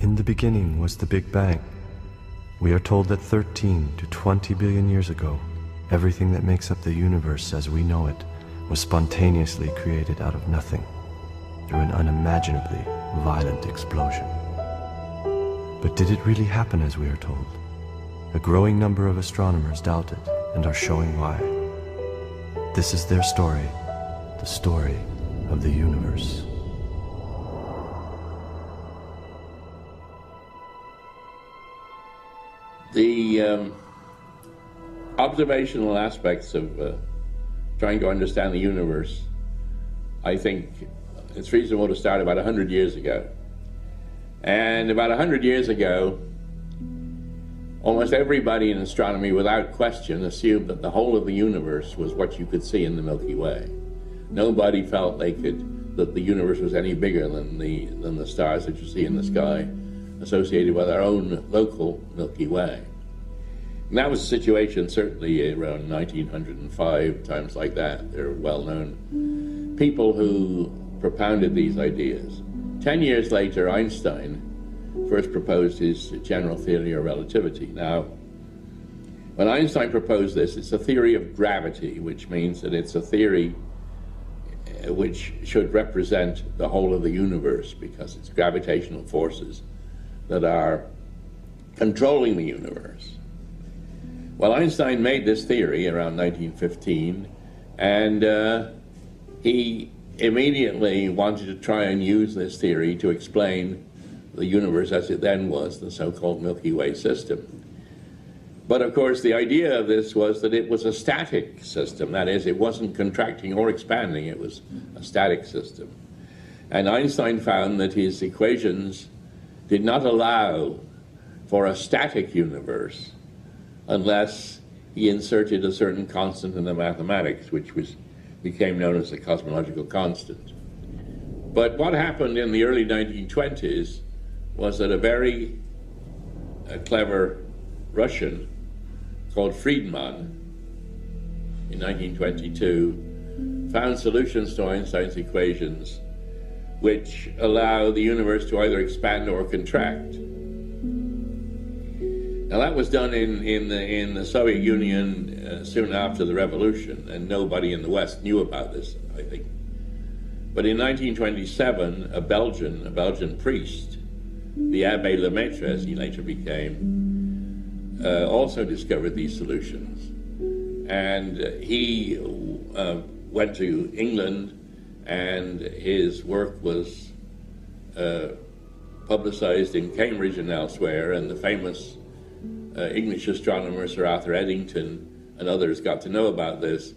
In the beginning was the Big Bang. We are told that 13 to 20 billion years ago, everything that makes up the universe as we know it was spontaneously created out of nothing through an unimaginably violent explosion. But did it really happen as we are told? A growing number of astronomers doubt it and are showing why. This is their story, the story of the universe. The observational aspects of trying to understand the universe, I think it's reasonable to start about 100 years ago. And about 100 years ago, almost everybody in astronomy, without question, assumed that the whole of the universe was what you could see in the Milky Way. Nobody felt that the universe was any bigger than the stars that you see in the sky, associated with our own local Milky Way. And that was the situation certainly around 1905, times like that. They're well-known people who propounded these ideas. 10 years later, Einstein first proposed his general theory of relativity. Now, when Einstein proposed this, it's a theory of gravity, which means that it's a theory which should represent the whole of the universe, because it's gravitational forces that are controlling the universe. Well, Einstein made this theory around 1915, and he immediately wanted to try and use this theory to explain the universe as it then was, the so-called Milky Way system. But of course, the idea of this was that it was a static system. That is, it wasn't contracting or expanding, it was a static system. And Einstein found that his equations did not allow for a static universe unless he inserted a certain constant in the mathematics, which became known as the cosmological constant. But what happened in the early 1920s was that a very clever Russian called Friedman in 1922 found solutions to Einstein's equations which allow the universe to either expand or contract. Now that was done in the Soviet Union soon after the revolution, and nobody in the West knew about this, I think. But in 1927, a Belgian priest, the Abbé Lemaitre, as he later became, also discovered these solutions. And he went to England, and his work was publicized in Cambridge and elsewhere, and the famous English astronomer Sir Arthur Eddington and others got to know about this,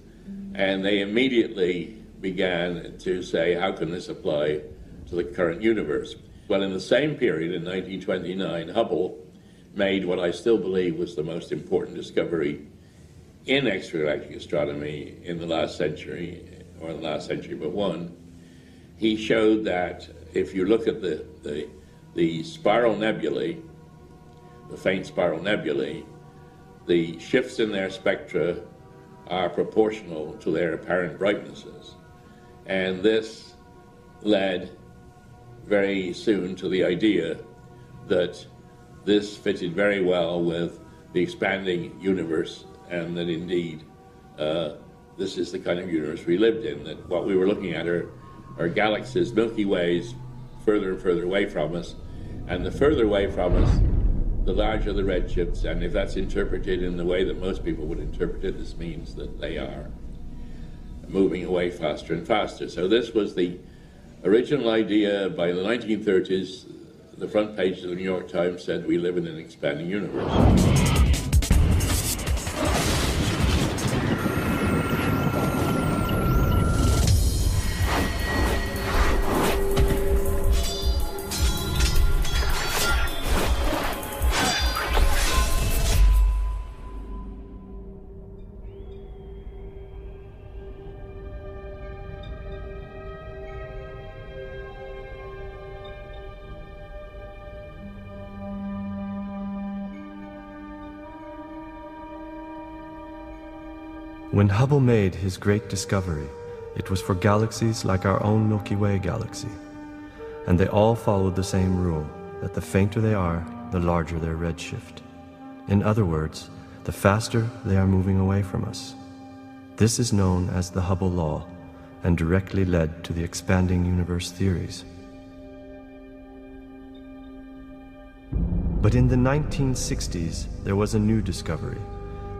and they immediately began to say, how can this apply to the current universe? Well, in the same period, in 1929, Hubble made what I still believe was the most important discovery in extragalactic astronomy in the last century, or the last century but one. He showed that if you look at the spiral nebulae, the faint spiral nebulae, the shifts in their spectra are proportional to their apparent brightnesses. And this led very soon to the idea that this fitted very well with the expanding universe, and that indeed this is the kind of universe we lived in, that what we were looking at are galaxies, Milky Ways, further and further away from us, and the further away from us, the larger the redshifts, and if that's interpreted in the way that most people would interpret it, this means that they are moving away faster and faster. So this was the original idea. By the 1930s, the front page of the New York Times said we live in an expanding universe. When Hubble made his great discovery, it was for galaxies like our own Milky Way galaxy, and they all followed the same rule. that the fainter they are, the larger their redshift. In other words, the faster they are moving away from us. This is known as the Hubble law, and directly led to the expanding universe theories. But in the 1960s, there was a new discovery,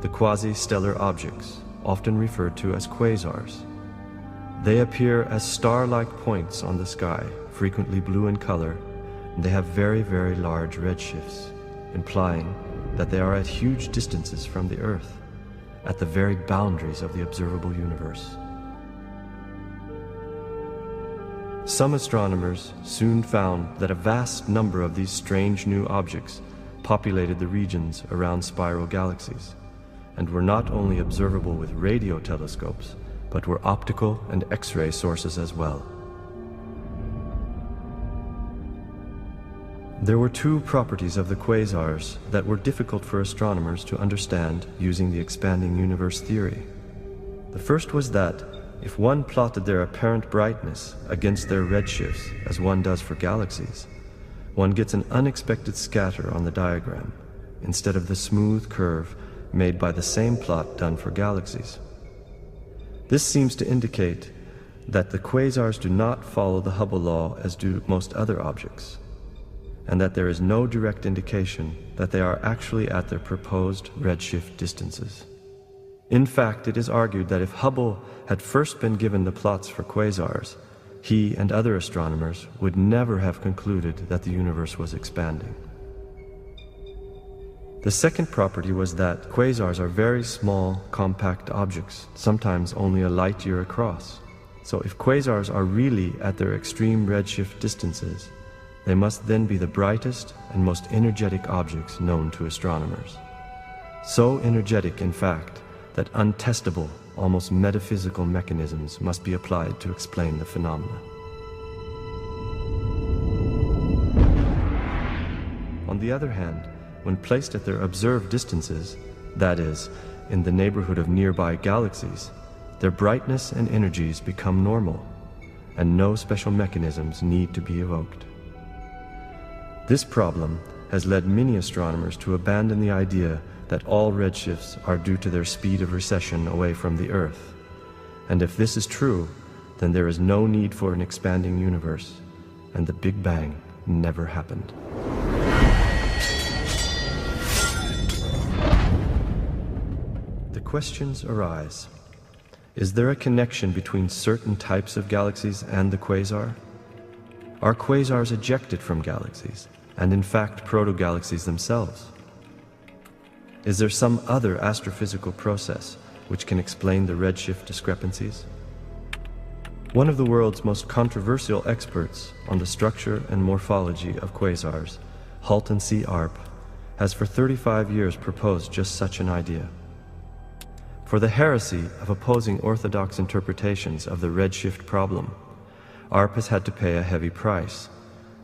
the quasi-stellar objects, often referred to as quasars. They appear as star-like points on the sky, frequently blue in color, and they have very, very large redshifts, implying that they are at huge distances from the Earth, at the very boundaries of the observable universe. Some astronomers soon found that a vast number of these strange new objects populated the regions around spiral galaxies, and were not only observable with radio telescopes, but were optical and X-ray sources as well. There were two properties of the quasars that were difficult for astronomers to understand using the expanding universe theory. The first was that if one plotted their apparent brightness against their redshifts, as one does for galaxies, one gets an unexpected scatter on the diagram, instead of the smooth curve made by the same plot done for galaxies. This seems to indicate that the quasars do not follow the Hubble law as do most other objects, and that there is no direct indication that they are actually at their proposed redshift distances. In fact, it is argued that if Hubble had first been given the plots for quasars, he and other astronomers would never have concluded that the universe was expanding. The second property was that quasars are very small, compact objects, sometimes only a light year across. So if quasars are really at their extreme redshift distances, they must then be the brightest and most energetic objects known to astronomers. So energetic, in fact, that untestable, almost metaphysical mechanisms must be applied to explain the phenomena. On the other hand, when placed at their observed distances, that is, in the neighborhood of nearby galaxies, their brightness and energies become normal, and no special mechanisms need to be evoked. This problem has led many astronomers to abandon the idea that all redshifts are due to their speed of recession away from the Earth. And if this is true, then there is no need for an expanding universe, and the Big Bang never happened. The questions arise. Is there a connection between certain types of galaxies and the quasar? Are quasars ejected from galaxies, and in fact proto-galaxies themselves? Is there some other astrophysical process which can explain the redshift discrepancies? One of the world's most controversial experts on the structure and morphology of quasars, Halton C. Arp, has for 35 years proposed just such an idea. For the heresy of opposing orthodox interpretations of the redshift problem, Arp has had to pay a heavy price,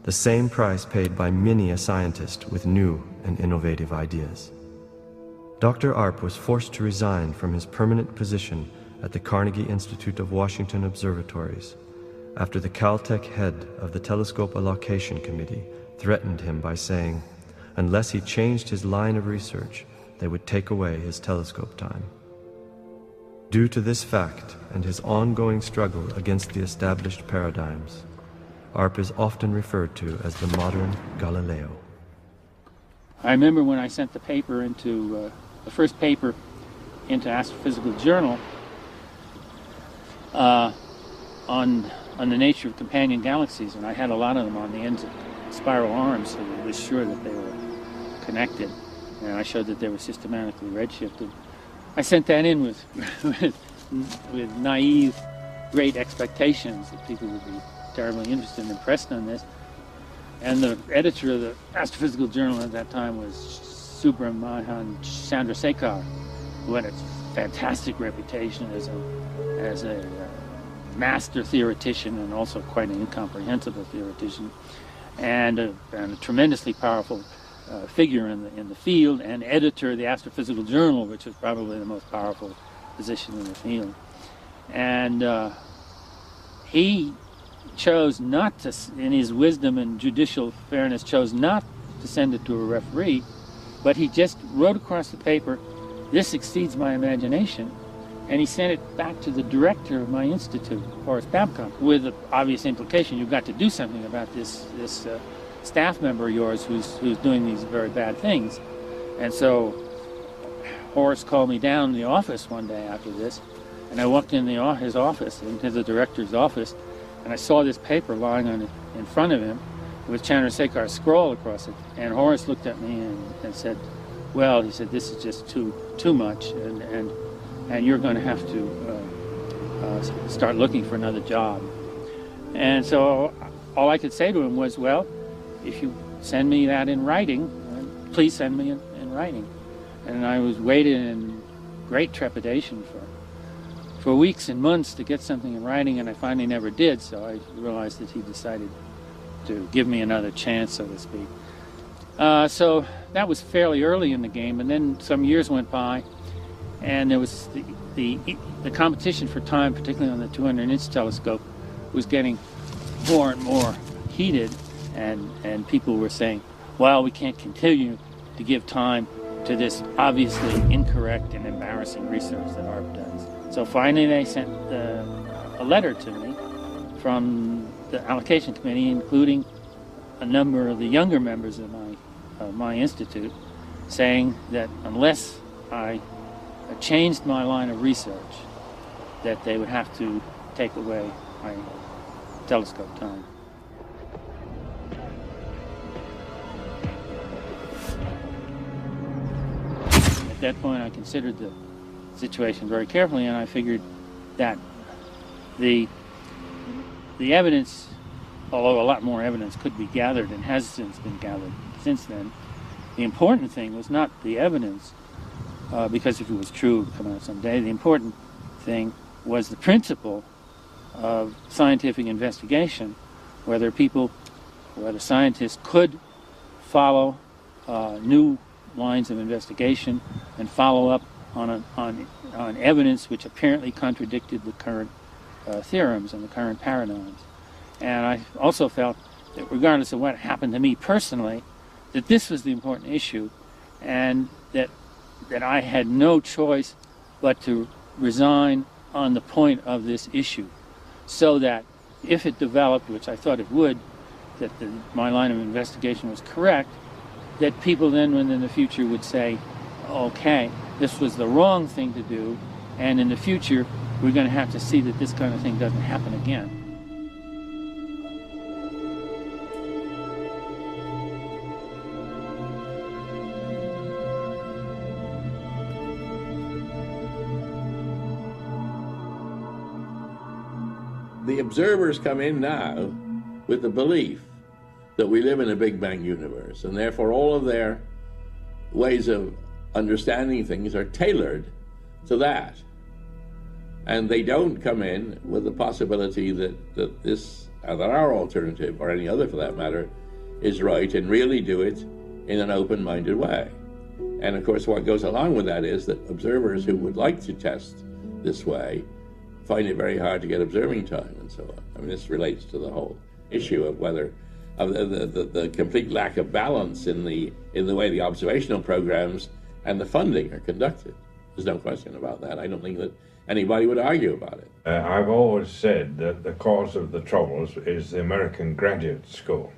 the same price paid by many a scientist with new and innovative ideas. Dr. Arp was forced to resign from his permanent position at the Carnegie Institute of Washington Observatories after the Caltech head of the Telescope Allocation Committee threatened him by saying, unless he changed his line of research, they would take away his telescope time. Due to this fact and his ongoing struggle against the established paradigms, Arp is often referred to as the modern Galileo. I remember when I sent the paper into, the first paper into Astrophysical Journal on the nature of companion galaxies, and I had a lot of them on the ends of spiral arms, so I was sure that they were connected, and I showed that they were systematically redshifted. I sent that in with naive, great expectations that people would be terribly interested and impressed on this. And the editor of the Astrophysical Journal at that time was Subramanian Chandrasekhar, who had a fantastic reputation as a master theoretician and also quite an incomprehensible theoretician, and a tremendously powerful figure in the field, and editor of the Astrophysical Journal, which is probably the most powerful position in the field. And he chose not to, in his wisdom and judicial fairness, chose not to send it to a referee, but he just wrote across the paper, "This exceeds my imagination," and he sent it back to the director of my institute, Horace Babcock, with the obvious implication, you've got to do something about this staff member of yours who's doing these very bad things. And so Horace called me down in the office one day after this, and I walked in his office, into the director's office, and I saw this paper lying in front of him with Chandrasekhar's scroll across it. And Horace looked at me and said, "Well," he said, "this is just too much, and you're going to have to start looking for another job." And so all I could say to him was, "Well, if you send me that in writing, please send me in writing." And I was waiting in great trepidation for weeks and months to get something in writing, and I finally never did, so I realized that he decided to give me another chance, so to speak. So that was fairly early in the game, and then some years went by, and there was the competition for time, particularly on the 200-inch telescope, was getting more and more heated, and people were saying, "Well, we can't continue to give time to this obviously incorrect and embarrassing research that ARP does." So finally they sent a letter to me from the allocation committee, including a number of the younger members of my institute, saying that unless I changed my line of research, that they would have to take away my telescope time. At that point I considered the situation very carefully, and I figured that the evidence, although a lot more evidence could be gathered and has since been gathered since then, the important thing was not the evidence, because if it was true, it would come out someday. The important thing was the principle of scientific investigation, whether scientists could follow new lines of investigation and follow up on evidence which apparently contradicted the current theorems and the current paradigms. And I also felt that regardless of what happened to me personally, that this was the important issue, and that I had no choice but to resign on the point of this issue, so that if it developed, which I thought it would, that my line of investigation was correct, that people then in the future would say, okay, this was the wrong thing to do, and in the future we're going to have to see that this kind of thing doesn't happen again. The observers come in now with the belief that we live in a Big Bang universe, and therefore all of their ways of understanding things are tailored to that. And they don't come in with the possibility that our alternative, or any other for that matter, is right, and really do it in an open-minded way. And of course what goes along with that is that observers who would like to test this way find it very hard to get observing time and so on. I mean, this relates to the whole issue of whether the complete lack of balance in the way the observational programs and the funding are conducted. There's no question about that. I don't think that anybody would argue about it. I've always said that the cause of the troubles is the American graduate school.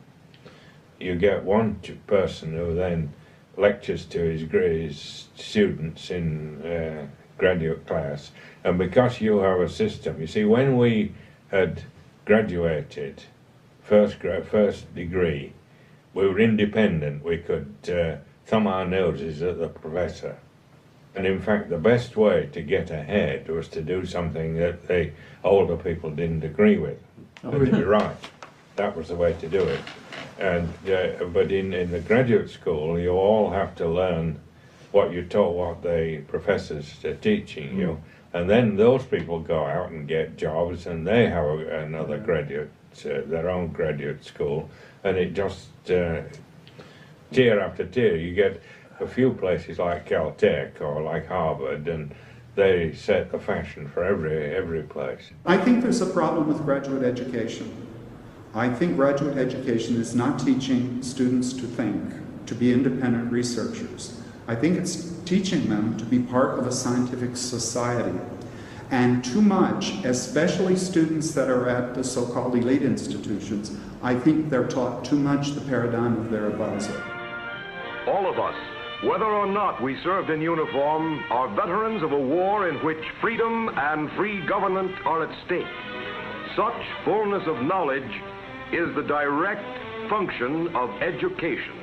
You get one person who then lectures to his students in graduate class, and because you have a system, you see, when we had graduated first degree, we were independent. We could thumb our noses at the professor, and in fact the best way to get ahead was to do something that the older people didn't agree with. And you're right, that was the way to do it. And but in the graduate school you all have to learn what you're taught, what the professors are teaching you, and then those people go out and get jobs, and they have another graduate, their own graduate school, and it just tier after tier. You get a few places like Caltech or like Harvard, and they set the fashion for every place. I think there's a problem with graduate education. I think graduate education is not teaching students to think, to be independent researchers. I think it's teaching them to be part of a scientific society. And too much, especially students that are at the so-called elite institutions, I think they're taught too much the paradigm of their advisor. All of us, whether or not we served in uniform, are veterans of a war in which freedom and free government are at stake. Such fullness of knowledge is the direct function of education.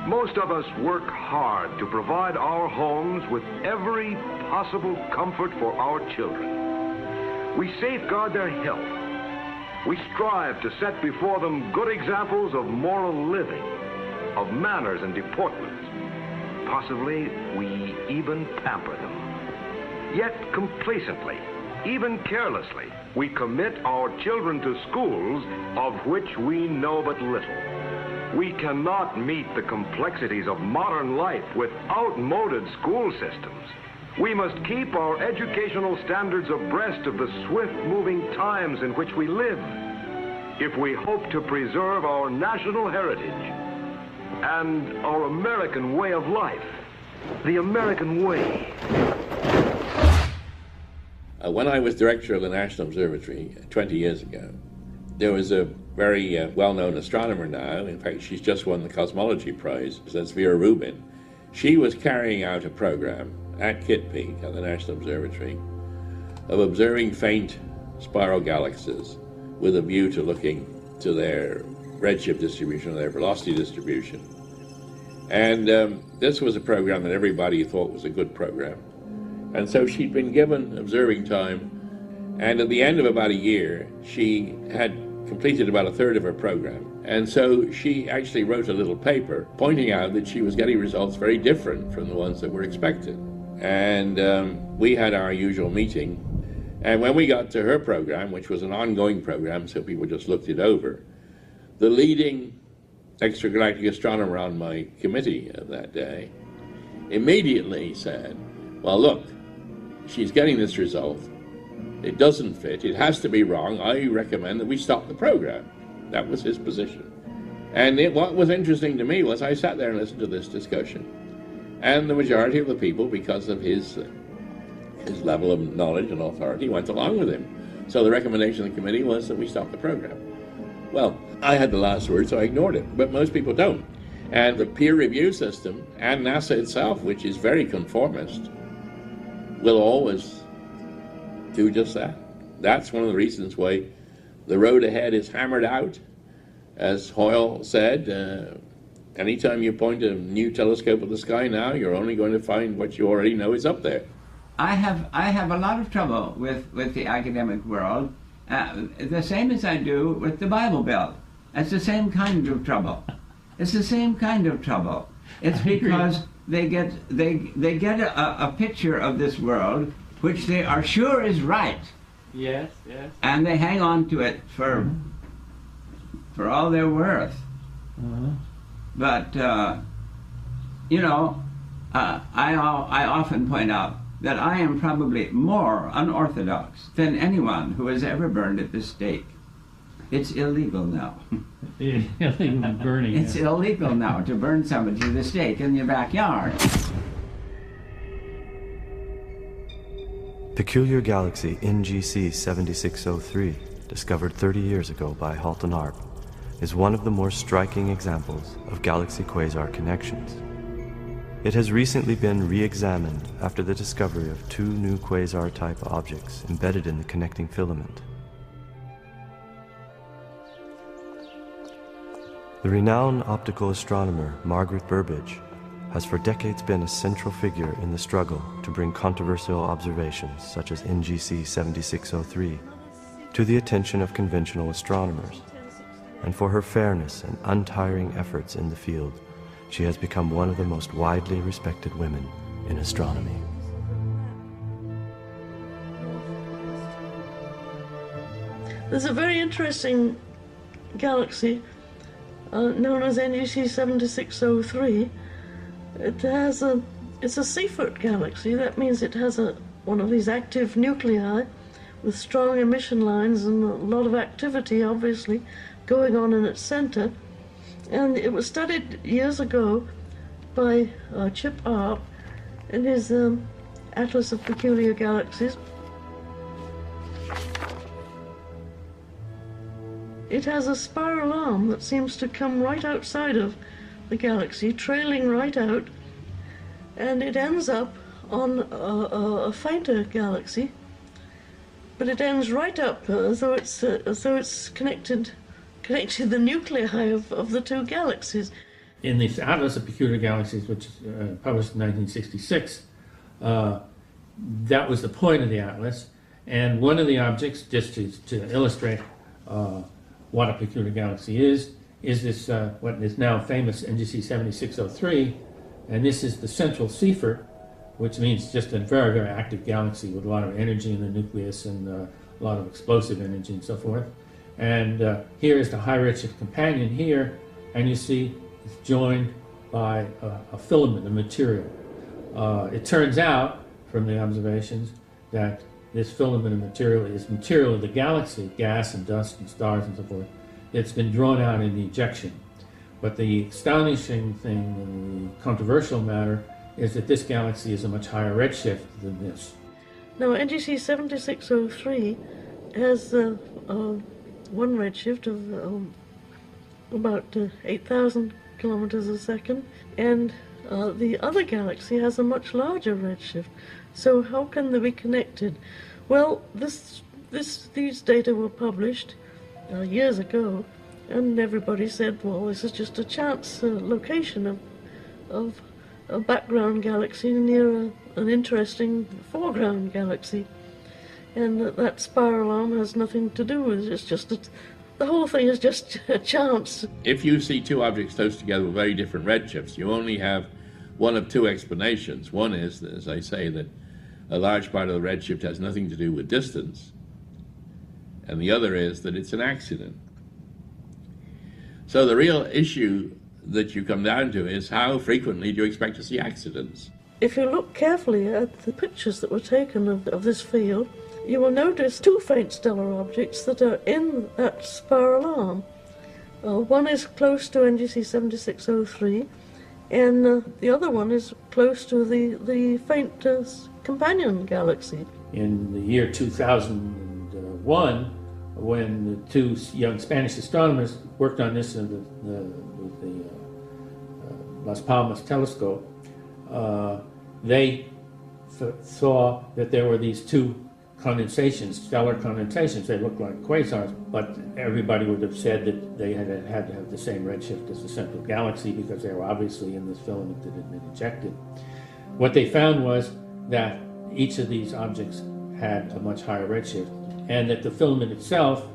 Most of us work hard to provide our homes with every possible comfort for our children. We safeguard their health. We strive to set before them good examples of moral living, of manners and deportment. Possibly, we even pamper them. Yet complacently, even carelessly, we commit our children to schools of which we know but little. We cannot meet the complexities of modern life with outmoded school systems. We must keep our educational standards abreast of the swift-moving times in which we live if we hope to preserve our national heritage and our American way of life, the American way. When I was director of the National Observatory 20 years ago, there was a very well-known astronomer now. In fact, she's just won the Cosmology Prize. That's Vera Rubin. She was carrying out a program at Kitt Peak at the National Observatory of observing faint spiral galaxies with a view to looking to their redshift distribution, their velocity distribution. And this was a program that everybody thought was a good program. And so she'd been given observing time, and at the end of about a year, she had completed about a third of her program. And so she actually wrote a little paper pointing out that she was getting results very different from the ones that were expected. And we had our usual meeting. And when we got to her program, which was an ongoing program, so people just looked it over, the leading extragalactic astronomer on my committee of that day immediately said, well, look, she's getting this result. It doesn't fit. It has to be wrong. I recommend that we stop the program. That was his position. And what was interesting to me was I sat there and listened to this discussion. And the majority of the people, because of his level of knowledge and authority, went along with him. So the recommendation of the committee was that we stop the program. Well, I had the last word, so I ignored it. But most people don't. And the peer review system and NASA itself, which is very conformist, will always do just that. That's one of the reasons why the road ahead is hammered out. As Hoyle said, anytime you point a new telescope at the sky now, you're only going to find what you already know is up there. I have a lot of trouble with the academic world, the same as I do with the Bible Belt. It's the same kind of trouble. It's the same kind of trouble. It's because they get a picture of this world which they are sure is right. Yes, yes. And they hang on to it for all they're worth. But you know, I often point out that I am probably more unorthodox than anyone who has ever burned at the stake. It's illegal now. Illegal burning. It's illegal now to burn somebody to the stake in your backyard. Peculiar galaxy NGC 7603, discovered 30 years ago by Halton Arp, is one of the more striking examples of galaxy-quasar connections. It has recently been re-examined after the discovery of 2 new quasar-type objects embedded in the connecting filament. The renowned optical astronomer Margaret Burbidge has for decades been a central figure in the struggle to bring controversial observations such as NGC 7603 to the attention of conventional astronomers. And for her fairness and untiring efforts in the field, she has become one of the most widely respected women in astronomy. There's a very interesting galaxy known as NGC 7603. It's a Seyfert galaxy. That means it has one of these active nuclei with strong emission lines and a lot of activity, obviously, going on in its center. And it was studied years ago by Chip Arp in his Atlas of Peculiar Galaxies. It has a spiral arm that seems to come right outside of the galaxy, trailing right out, and it ends up on a fainter galaxy, but it ends right up as though it's connected the nuclei of the two galaxies. In the Atlas of Peculiar Galaxies, which was published in 1966, that was the point of the atlas, and one of the objects, just to illustrate what a peculiar galaxy is this what is now famous NGC 7603, and this is the central Seyfert, which means just a very, very active galaxy with a lot of energy in the nucleus and a lot of explosive energy and so forth. And here is the high redshift companion here, and you see it's joined by a filament of material. It turns out from the observations that this filament of material is material of the galaxy, gas and dust and stars and so forth. It's been drawn out in the ejection. But the astonishing thing and the controversial matter is that this galaxy is a much higher redshift than this. Now, NGC 7603 has one redshift of about 8,000 kilometers a second, and the other galaxy has a much larger redshift. So how can they be connected? Well, these data were published years ago, and everybody said, well, this is just a chance location of a background galaxy near an interesting foreground galaxy, and that spiral arm has nothing to do with it. It's just the whole thing is just a chance. If you see two objects close together with very different redshifts, you only have one of two explanations. One is, as I say, that a large part of the redshift has nothing to do with distance, and the other is that it's an accident. So the real issue that you come down to is how frequently do you expect to see accidents? If you look carefully at the pictures that were taken of this field, you will notice two faint stellar objects that are in that spiral arm. One is close to NGC 7603, and the other one is close to the faint companion galaxy. In the year 2001, when the two young Spanish astronomers worked on this with the Las Palmas telescope, they saw that there were these two condensations, stellar condensations. They looked like quasars, but everybody would have said that they had to have the same redshift as the central galaxy because they were obviously in this filament that had been ejected. What they found was that each of these objects had a much higher redshift, and that the filament itself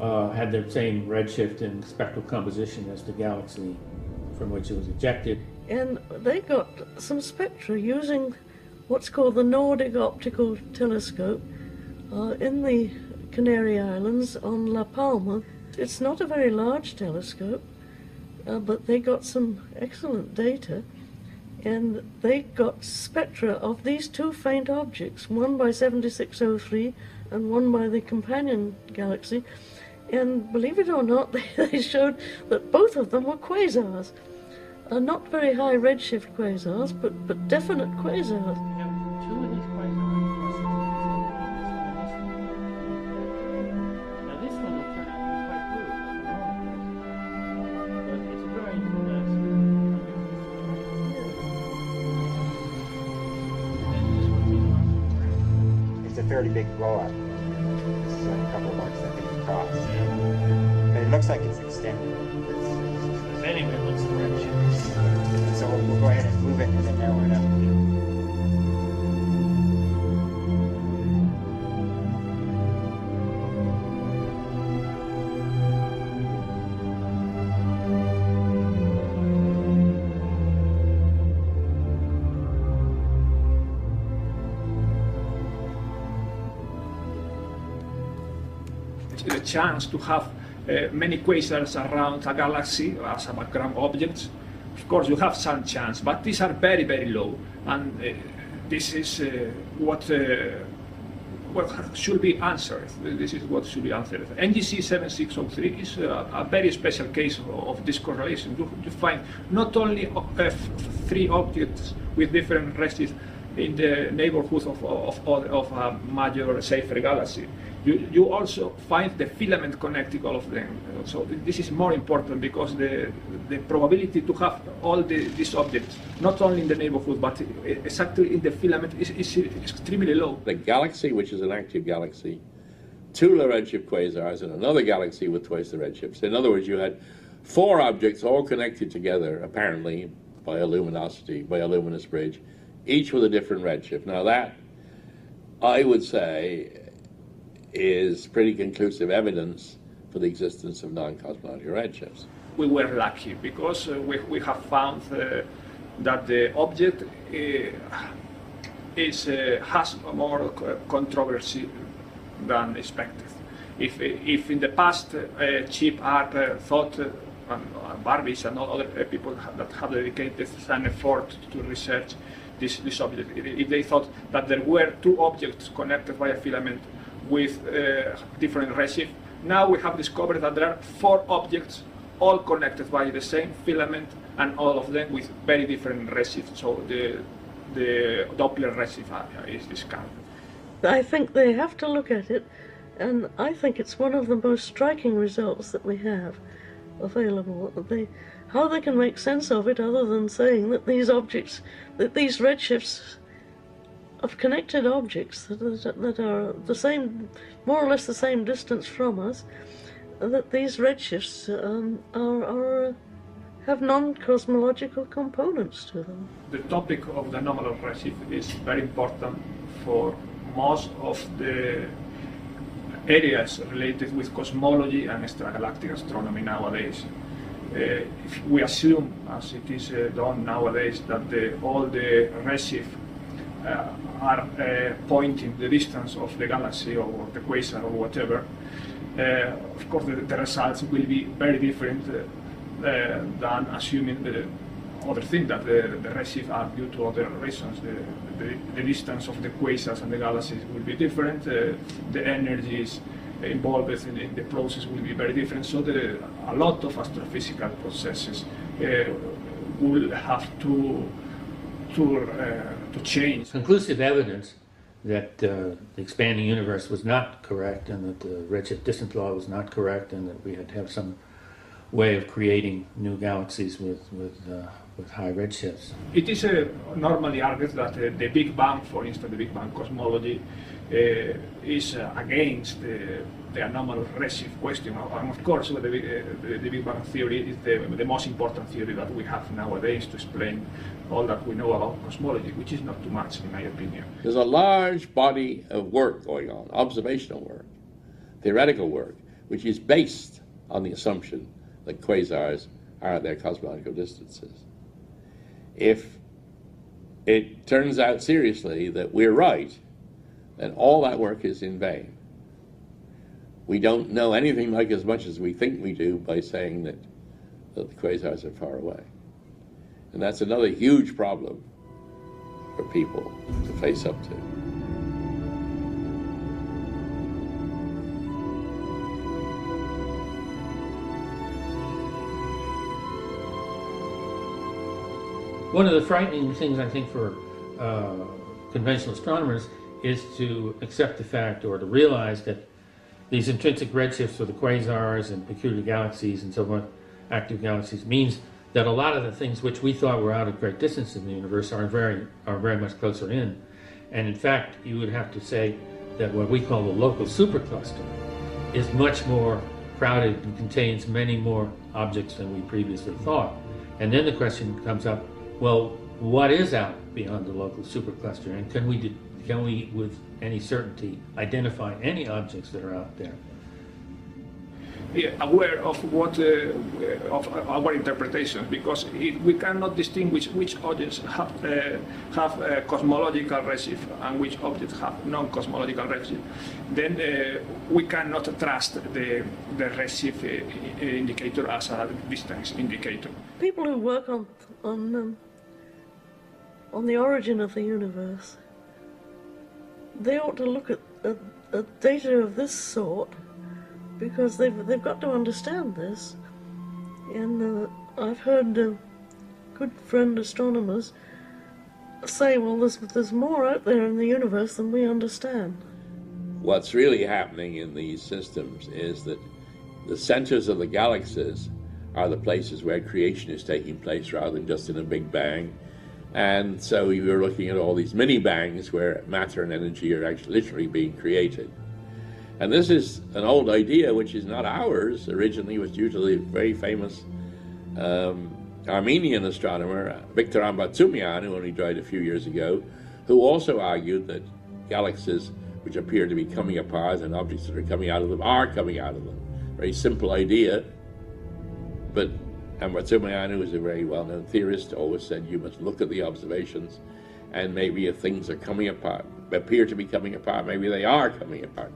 had the same redshift and spectral composition as the galaxy from which it was ejected. And they got some spectra using what's called the Nordic Optical Telescope in the Canary Islands on La Palma. It's not a very large telescope, but they got some excellent data, and they got spectra of these two faint objects, one by 7603 and one by the companion galaxy, and believe it or not, they showed that both of them were quasars. Not very high redshift quasars, but definite quasars. Two of these quasars. Now this one will turn out to be quite blue, but it's a very It's a fairly big blow-up. It's a couple of bucks, I think, across. But it looks like it's extended. Anyway, it looks the redshift. So we'll go ahead and move it and then narrow it up. The chance to have many quasars around a galaxy as a background objects. Of course, you have some chance, but these are very, very low, and this is what what should be answered. This is what should be answered. NGC 7603 is a very special case of this correlation. You find not only 3 objects with different redshifts in the neighborhood of a major safer galaxy. You also find the filament connecting all of them. So this is more important because the probability to have all these objects, not only in the neighborhood, but exactly in the filament is extremely low. The galaxy, which is an active galaxy, 2 low redshift quasars, and another galaxy with twice the redshifts. In other words, you had 4 objects all connected together, apparently, by a luminosity, by a luminous bridge, each with a different redshift. Now that, I would say, is pretty conclusive evidence for the existence of non-cosmological redshifts. We were lucky because we have found that the object has more controversy than expected. If in the past Chip Art thought, and Barbies and all other people that have dedicated an effort to research this object, if they thought that there were 2 objects connected by a filament with different redshift, now we have discovered that there are 4 objects all connected by the same filament, and all of them with very different redshifts. So the Doppler redshift is discovered. I think they have to look at it, and I think it's one of the most striking results that we have available. How they can make sense of it other than saying that these objects, that these redshifts of connected objects that are the same, more or less the same distance from us, that these redshifts have non-cosmological components to them. The topic of the anomalous redshift is very important for most of the areas related with cosmology and extragalactic astronomy nowadays. If we assume, as it is done nowadays, that all the redshift are pointing the distance of the galaxy or the quasar or whatever, of course the results will be very different than assuming the other thing, that the redshifts are due to other reasons. The distance of the quasars and the galaxies will be different, the energies involved in the process will be very different, so a lot of astrophysical processes will have to change. Conclusive evidence that the expanding universe was not correct, and that the redshift distance law was not correct, and that we had to have some way of creating new galaxies with high redshifts. It is normally argued that the Big Bang, for instance, the Big Bang cosmology, is against the anomalous redshift question. And of course, the Big Bang theory is the most important theory that we have nowadays to explain all that we know about cosmology, which is not too much, in my opinion. There's a large body of work going on, observational work, theoretical work, which is based on the assumption that quasars are at their cosmological distances. If it turns out seriously that we're right, then all that work is in vain. We don't know anything like as much as we think we do by saying that the quasars are far away. And that's another huge problem for people to face up to. One of the frightening things, I think, for conventional astronomers is to accept the fact, or to realize, that these intrinsic redshifts for the quasars and peculiar galaxies and so on, active galaxies, means that a lot of the things which we thought were out of great distance in the universe are very much closer in. And in fact, you would have to say that what we call the local supercluster is much more crowded and contains many more objects than we previously thought. And then the question comes up, well, what is out beyond the local supercluster, and can we with any certainty identify any objects that are out there? Aware of what of our interpretations, because we cannot distinguish which objects have cosmological redshift and which objects have non-cosmological redshift, then we cannot trust the redshift indicator as a distance indicator. People who work on the origin of the universe, they ought to look at data of this sort, because they've got to understand this. And I've heard good friend astronomers say, well, there's more out there in the universe than we understand. What's really happening in these systems is that the centers of the galaxies are the places where creation is taking place rather than just in a big bang. And so you're looking at all these mini bangs where matter and energy are actually literally being created. And this is an old idea which is not ours. Originally it was due to the very famous Armenian astronomer Victor Ambatsumian, who only died a few years ago, who also argued that galaxies which appear to be coming apart and objects that are coming out of them are coming out of them. Very simple idea, but Ambatsumian, who was a very well-known theorist, always said you must look at the observations, and maybe if things are coming apart, appear to be coming apart, maybe they are coming apart.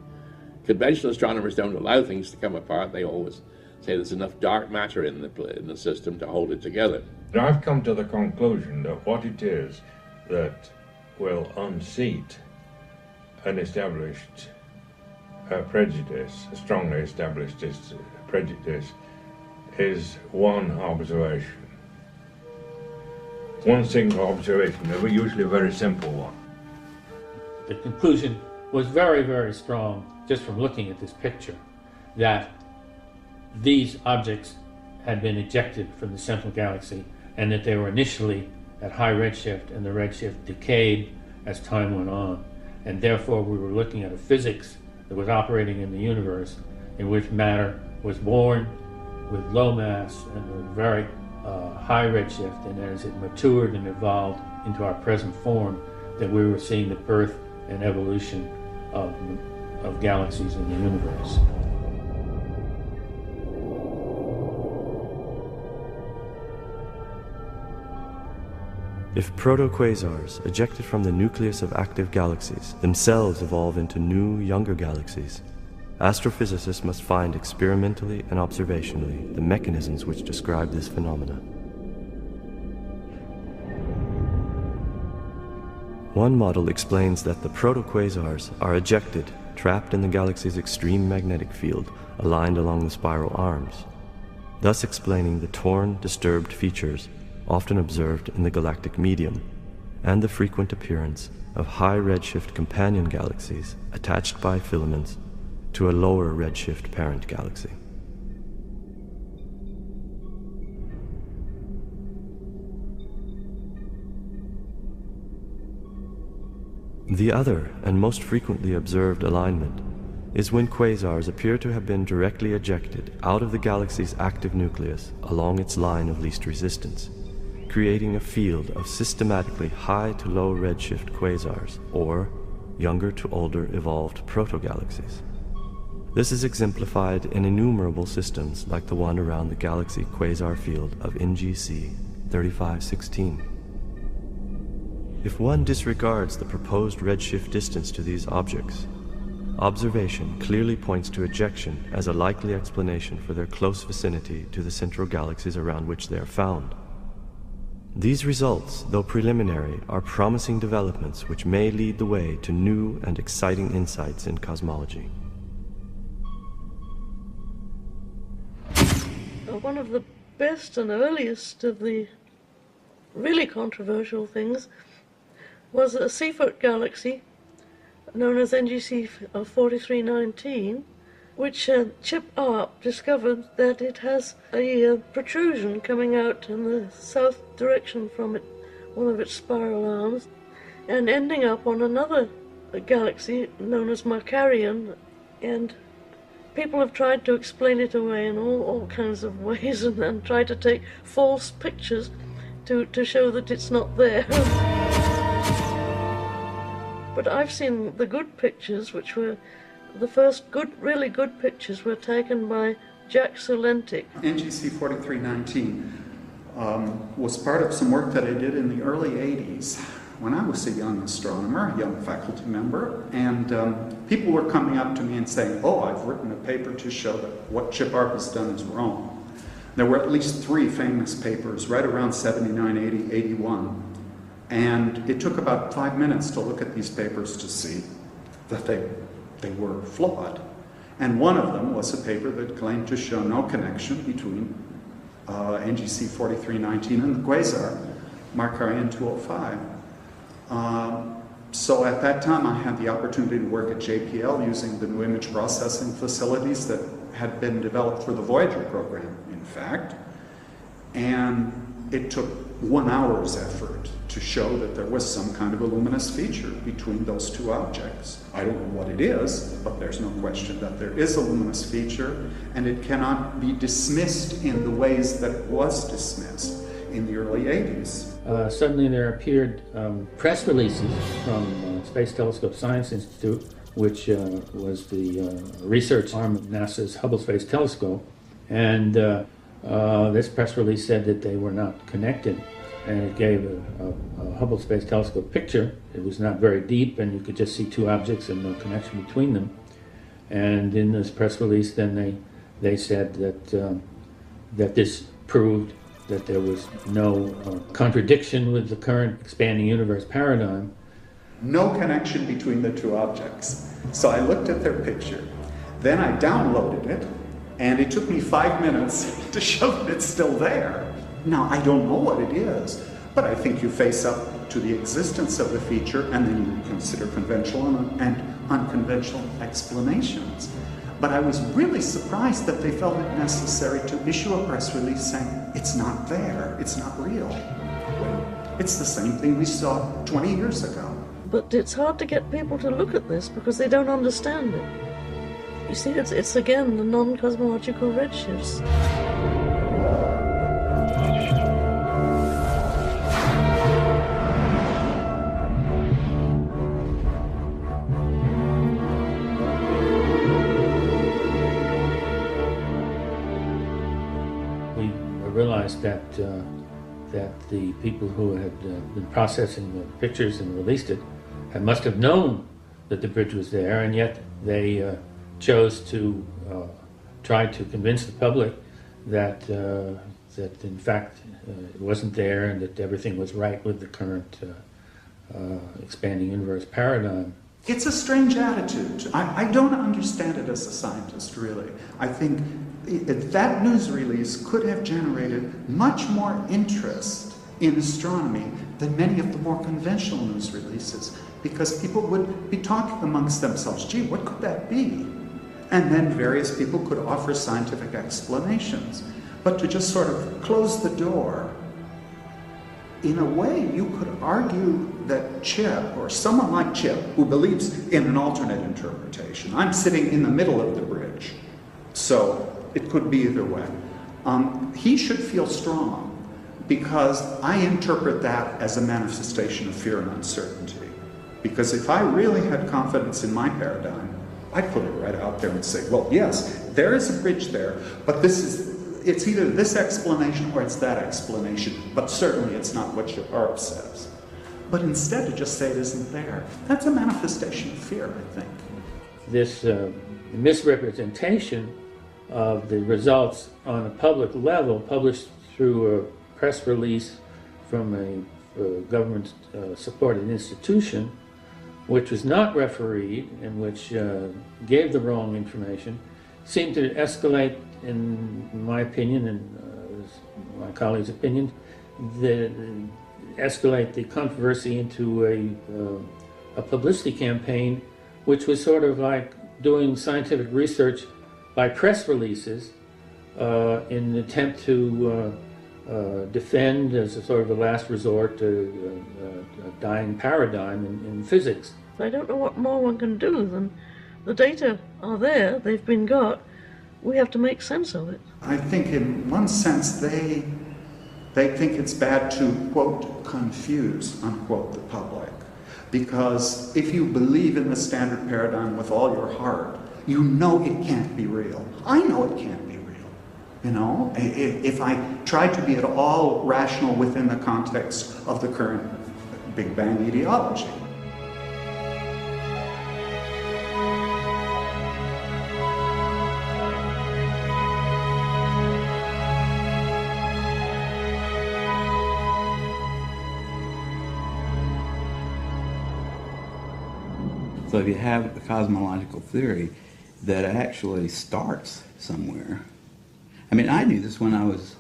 Conventional astronomers don't allow things to come apart. They always say there's enough dark matter in the system to hold it together. I've come to the conclusion that what it is that will unseat an established prejudice, a strongly established prejudice, is one observation. One single observation, usually a very simple one. The conclusion was very, very strong just from looking at this picture, that these objects had been ejected from the central galaxy and that they were initially at high redshift, and the redshift decayed as time went on. And therefore we were looking at a physics that was operating in the universe in which matter was born with low mass and with very high redshift, and as it matured and evolved into our present form, that we were seeing the birth and evolution of galaxies in the universe. If protoquasars ejected from the nucleus of active galaxies themselves evolve into new, younger galaxies, astrophysicists must find experimentally and observationally the mechanisms which describe this phenomena. One model explains that the protoquasars are ejected, trapped in the galaxy's extreme magnetic field, aligned along the spiral arms, thus explaining the torn, disturbed features often observed in the galactic medium, and the frequent appearance of high redshift companion galaxies attached by filaments to a lower redshift parent galaxy. The other and most frequently observed alignment is when quasars appear to have been directly ejected out of the galaxy's active nucleus along its line of least resistance, creating a field of systematically high to low redshift quasars, or younger to older evolved protogalaxies. This is exemplified in innumerable systems like the one around the galaxy quasar field of NGC 3516. If one disregards the proposed redshift distance to these objects, observation clearly points to ejection as a likely explanation for their close vicinity to the central galaxies around which they are found. These results, though preliminary, are promising developments which may lead the way to new and exciting insights in cosmology. One of the best and earliest of the really controversial things was a Seafoot galaxy known as NGC 4319, which Chip Arp discovered that it has a protrusion coming out in the south direction from one of its spiral arms, and ending up on another galaxy known as Markarian. And people have tried to explain it away in all kinds of ways, and then tried to take false pictures to show that it's not there. But I've seen the good pictures, which were the first really good pictures were taken by Jack Sulentic. NGC 4319 was part of some work that I did in the early 80s when I was a young astronomer, a young faculty member, and people were coming up to me and saying, oh, I've written a paper to show that what Chip Arp has done is wrong. There were at least 3 famous papers right around 79, 80, 81, and it took about 5 minutes to look at these papers to see that they they were flawed. And one of them was a paper that claimed to show no connection between NGC 4319 and the quasar Markarian 205. So at that time, I had the opportunity to work at JPL using the new image processing facilities that had been developed for the Voyager program, in fact. And it took 1 hour's effort to show that there was some kind of a luminous feature between those two objects. I don't know what it is, but there's no question that there is a luminous feature, and it cannot be dismissed in the ways that it was dismissed in the early 80s. Suddenly there appeared press releases from Space Telescope Science Institute, which was the research arm of NASA's Hubble Space Telescope. And this press release said that they were not connected, and it gave a Hubble Space Telescope picture. It was not very deep, and you could just see two objects and no connection between them. And in this press release, then they said that that this proved that there was no contradiction with the current expanding universe paradigm. No connection between the two objects. So I looked at their picture, then I downloaded it, and it took me 5 minutes to show that it's still there. Now, I don't know what it is, but I think you face up to the existence of the feature, and then you consider conventional and unconventional explanations. But I was really surprised that they felt it necessary to issue a press release saying, it's not there, it's not real. Well, it's the same thing we saw 20 years ago. But it's hard to get people to look at this because they don't understand it. You see, it's again the non-cosmological redshifts. Realized that the people who had been processing the pictures and released it must have known that the bridge was there, and yet they chose to try to convince the public that that in fact it wasn't there, and that everything was right with the current expanding universe paradigm. It's a strange attitude. I don't understand it as a scientist, really. I think that news release could have generated much more interest in astronomy than many of the more conventional news releases, because people would be talking amongst themselves, gee, what could that be? And then various people could offer scientific explanations. But to just sort of close the door, in a way, you could argue that Chip, or someone like Chip, who believes in an alternate interpretation, I'm sitting in the middle of the bridge, so it could be either way. He should feel strong, because I interpret that as a manifestation of fear and uncertainty. Because if I really had confidence in my paradigm, I'd put it right out there and say, well, yes, there is a bridge there, but it's either this explanation or it's that explanation, but certainly it's not what Shaparo says. But instead to just say it isn't there, that's a manifestation of fear, I think. This misrepresentation of the results on a public level, published through a press release from a government-supported institution, which was not refereed and which gave the wrong information, seemed to escalate, in my opinion and my colleagues' opinion, escalate the controversy into a publicity campaign, which was sort of like doing scientific research by press releases in an attempt to defend, as a sort of a last resort, a dying paradigm in physics. I don't know what more one can do than the data are there, they've been got, we have to make sense of it. I think in one sense they think it's bad to, quote, confuse, unquote, the public. Because if you believe in the standard paradigm with all your heart, you know it can't be real. I know it can't be real. You know, if I try to be at all rational within the context of the current Big Bang ideology. So if you have a cosmological theory that actually starts somewhere. I mean, I knew this when I was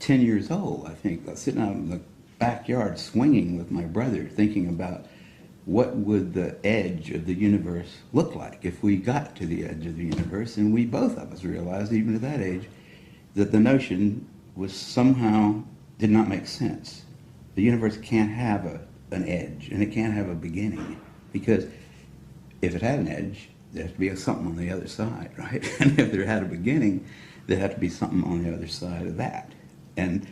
10 years old, I think, sitting out in the backyard swinging with my brother, thinking about what would the edge of the universe look like if we got to the edge of the universe. And we both of us realized, even at that age, that the notion was somehow did not make sense. The universe can't have an edge, and it can't have a beginning, because if it had an edge, there has to be something on the other side, right? And if there had a beginning, there had to be something on the other side of that. And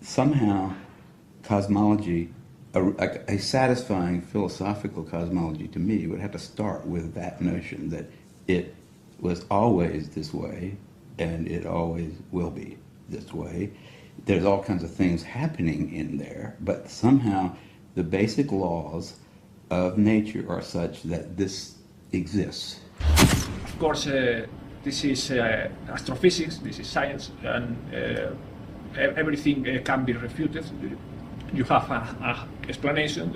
somehow cosmology, a satisfying philosophical cosmology to me, would have to start with that notion that it was always this way and it always will be this way. There's all kinds of things happening in there, but somehow the basic laws of nature are such that this exists. Of course, this is astrophysics, this is science, and everything can be refuted. You have an explanation,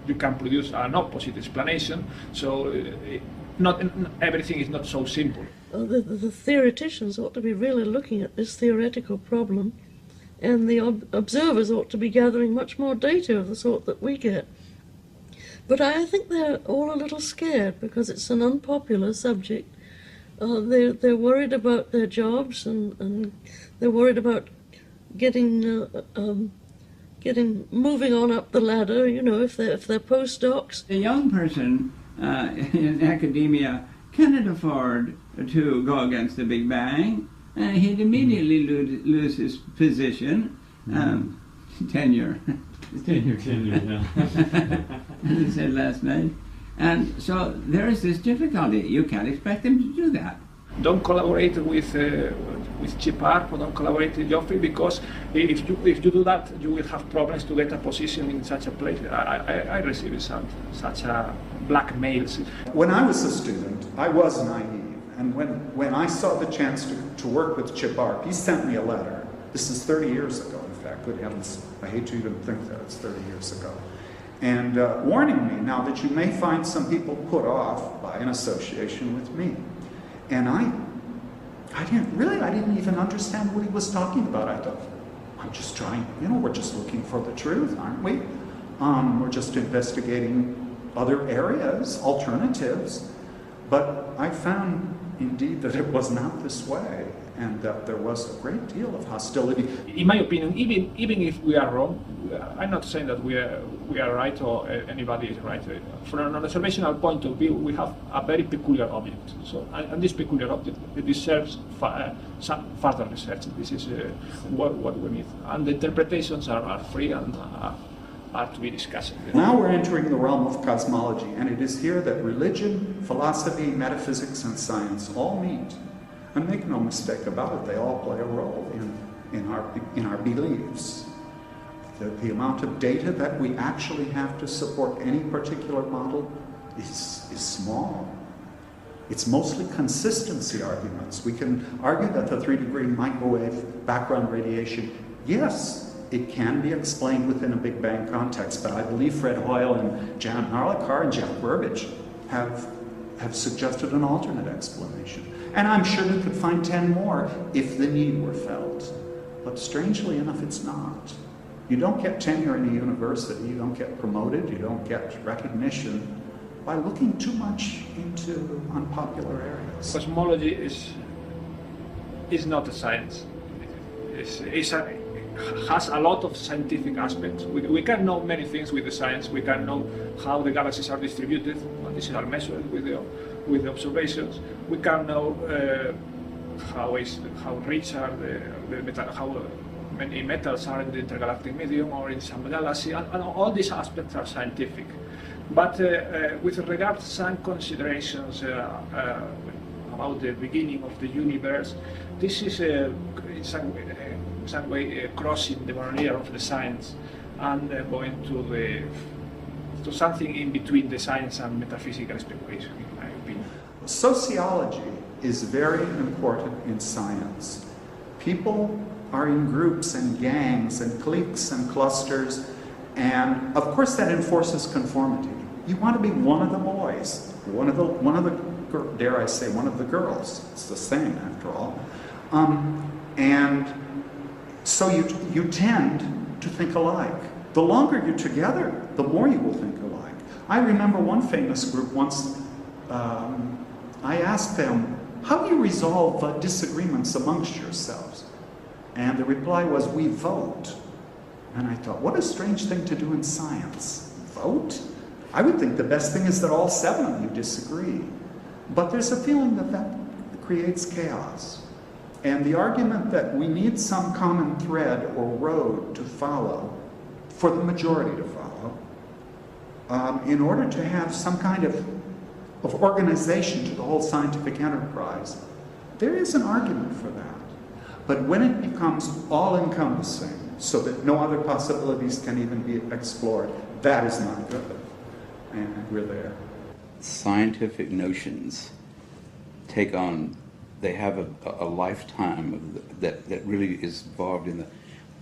you can produce an opposite explanation, so not everything is not so simple. The theoreticians ought to be really looking at this theoretical problem, and the observers ought to be gathering much more data of the sort that we get. But I think they're all a little scared because it's an unpopular subject. They're worried about their jobs, and they're worried about getting moving on up the ladder. You know, if they're postdocs. A young person in academia cannot afford to go against the Big Bang. He'd immediately lose his position, tenure. Tenure, yeah. As I said last night. And so there is this difficulty. You can't expect him to do that. Don't collaborate with Chip Arp, or don't collaborate with Geoffrey, because if you do that, you will have problems to get a position in such a place. I received such a blackmail. When I was a student, I was naive, and when I saw the chance to work with Chip Arp, he sent me a letter. This is 30 years ago, in fact. Good heavens, I hate to even think that it's 30 years ago. And warning me now that you may find some people put off by an association with me. And I didn't even understand what he was talking about. I thought, I'm just trying, we're just looking for the truth, aren't we? We're just investigating other areas, alternatives. But I found, indeed, that it was not this way, and that there was a great deal of hostility. In my opinion, even if we are wrong, I'm not saying that we are right or anybody is right. From an observational point of view, we have a very peculiar object. So, and this peculiar object, it deserves some further research. This is what we need, and the interpretations are free and are to be discussed. Now we're entering the realm of cosmology, and it is here that religion, philosophy, metaphysics, and science all meet. And make no mistake about it, they all play a role in our beliefs. The amount of data that we actually have to support any particular model is small. It's mostly consistency arguments. We can argue that the 3-degree microwave background radiation, yes, it can be explained within a Big Bang context, but I believe Fred Hoyle and Jan Harlekar and Jack Burbidge have suggested an alternate explanation. And I'm sure we could find 10 more if the need were felt. But strangely enough, it's not. You don't get tenure in a university, you don't get promoted, you don't get recognition by looking too much into unpopular areas. Cosmology is not a science. It has a lot of scientific aspects. We can know many things with the science. We can know how the galaxies are distributed, and this is our measure with the observations. We can know how rich are the metal, how many metals are in the intergalactic medium or in some galaxy, and all these aspects are scientific. But with regard to some considerations about the beginning of the universe, this is in some way crossing the barrier of the science and going to something in between the science and metaphysical speculation, in my opinion. Sociology is very important in science. People are in groups and gangs and cliques and clusters, and of course that enforces conformity. You want to be one of the boys, one of the, dare I say, one of the girls. It's the same after all. And so you tend to think alike. The longer you're together, the more you will think alike. I remember one famous group once, I asked them, how do you resolve disagreements amongst yourselves? And the reply was, we vote. And I thought, what a strange thing to do in science. Vote? I would think the best thing is that all 7 of you disagree. But there's a feeling that creates chaos. And the argument that we need some common thread or road to follow, for the majority to follow, in order to have some kind of organization to the whole scientific enterprise, there is an argument for that. But when it becomes all-encompassing, so that no other possibilities can even be explored, that is not good. And we're there. Scientific notions take on, they have a lifetime of that really is involved in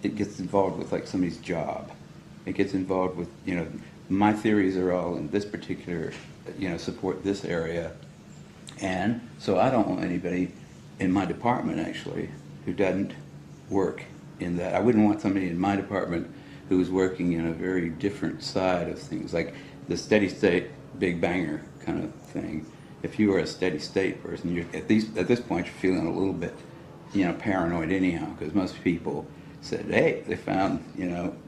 it gets involved with like somebody's job. It gets involved with, my theories are all in this particular, support this area. And so I don't want anybody in my department actually who doesn't work in that. I wouldn't want somebody in my department who is working in a very different side of things, like the steady state big banger kind of thing. If you are a steady state person, you're at this point you're feeling a little bit, paranoid anyhow, because most people said, hey, they found,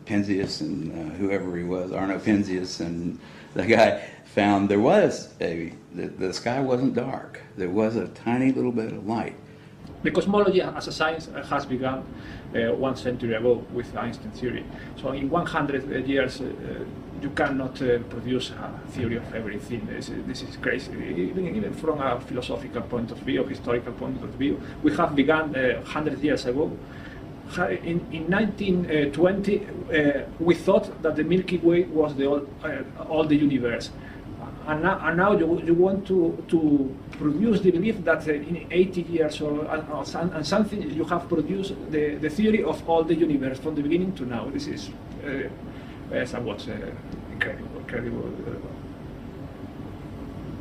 Penzias and whoever he was, Arno Penzias, and the guy found there was the sky wasn't dark. There was a tiny little bit of light. The cosmology as a science has begun 1 century ago with Einstein theory. So in 100 years, you cannot produce a theory of everything. This is crazy. Even from a philosophical point of view, historical point of view, we have begun 100 years ago. In 1920, we thought that the Milky Way was all the universe. And now you want to produce the belief that in 80 years or something you have produced the theory of all the universe from the beginning to now. This is somewhat incredible,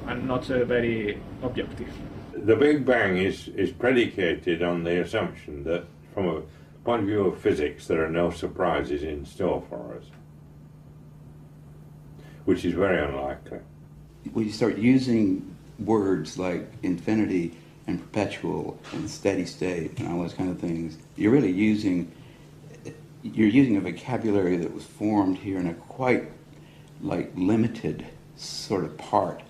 and not very objective. The Big Bang is predicated on the assumption that from a point of view of physics there are no surprises in store for us, which is very unlikely. When you start using words like infinity and perpetual and steady state and all those kind of things, you're really using a vocabulary that was formed here in a quite limited sort of part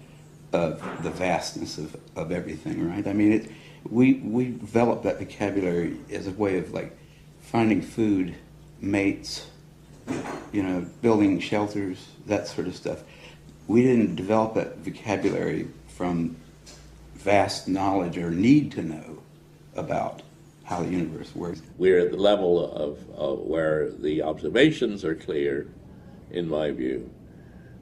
of the vastness of everything, right? I mean, we developed that vocabulary as a way of finding food, mates, building shelters, that sort of stuff. We didn't develop that vocabulary from vast knowledge or need to know about how the universe works. We're at the level of where the observations are clear, in my view,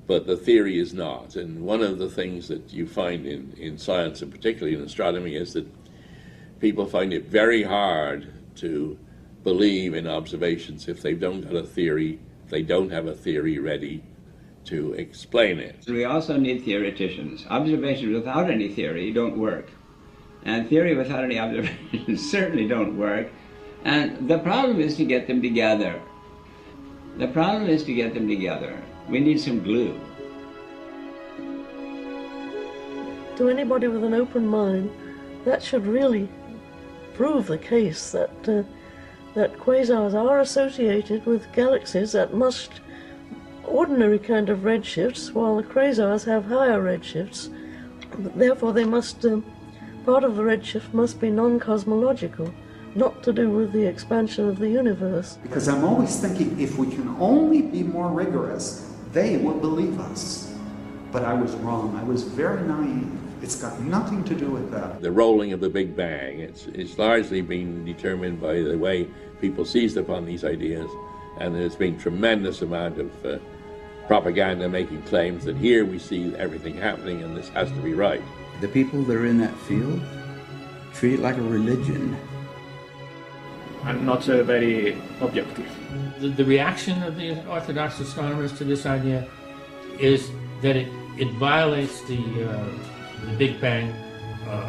but the theory is not. And one of the things that you find in science, and particularly in astronomy, is that people find it very hard to believe in observations if they don't have a theory, if they don't have a theory ready to explain it. We also need theoreticians. Observations without any theory don't work. And theory without any observations certainly don't work. And the problem is to get them together. The problem is to get them together. We need some glue. To anybody with an open mind, that should really prove the case that that quasars are associated with galaxies that must ordinary kind of redshifts, while the quasars have higher redshifts. Therefore, they must part of the redshift must be non-cosmological, not to do with the expansion of the universe. Because I'm always thinking, if we can only be more rigorous, they will believe us. But I was wrong. I was very naive. It's got nothing to do with that. The rolling of the Big Bang, it's largely been determined by the way people seized upon these ideas, and there's been tremendous amount of propaganda making claims that here we see everything happening and this has to be right. The people that are in that field treat it like a religion. And not very objective. The reaction of the Orthodox astronomers to this idea is that it violates the Big Bang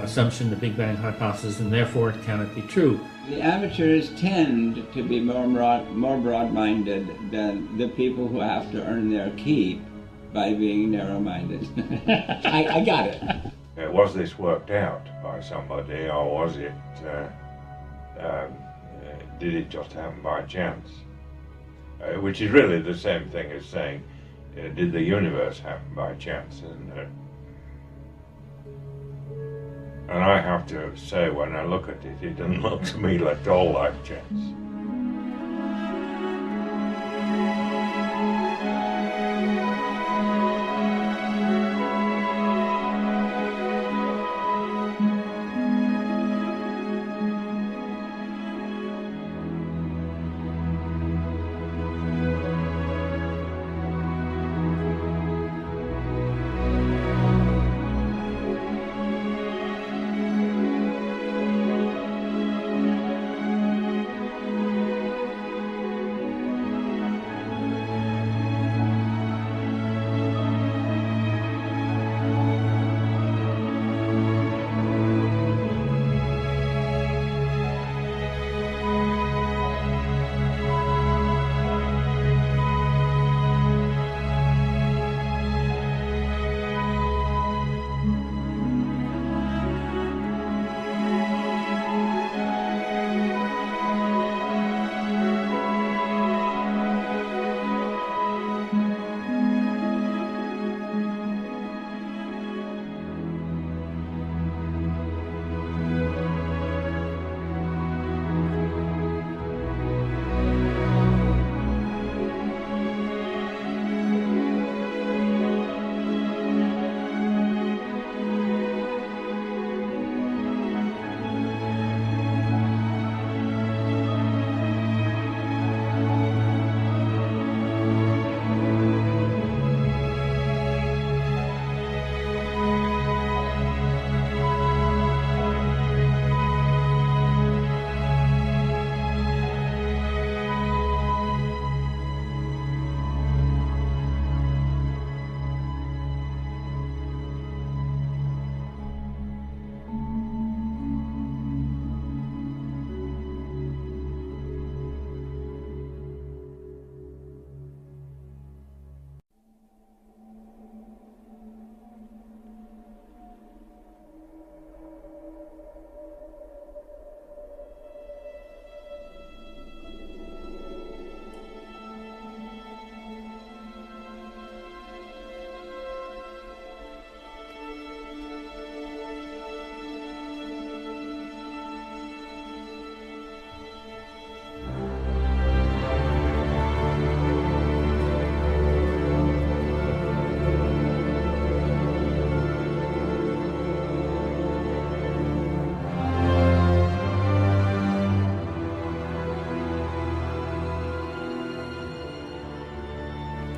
assumption, the Big Bang hypothesis, and therefore it cannot be true. The amateurs tend to be more broad-minded than the people who have to earn their keep by being narrow-minded. I got it. Was this worked out by somebody, or was it, did it just happen by chance? Which is really the same thing as saying, did the universe happen by chance? And I have to say, when I look at it, it doesn't look to me at all like chance.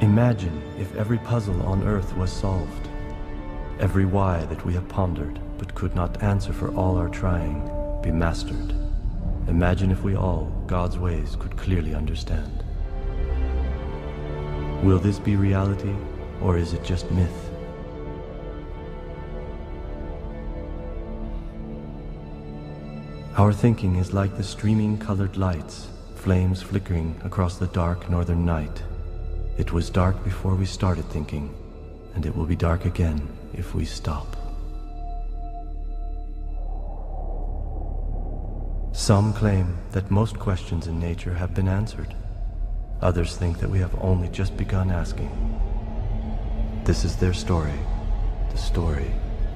Imagine if every puzzle on Earth was solved, every why that we have pondered but could not answer for all our trying be mastered. Imagine if we all, God's ways, could clearly understand. Will this be reality, or is it just myth? Our thinking is like the streaming colored lights, flames flickering across the dark northern night. It was dark before we started thinking, and it will be dark again if we stop. Some claim that most questions in nature have been answered. Others think that we have only just begun asking. This is their story, the story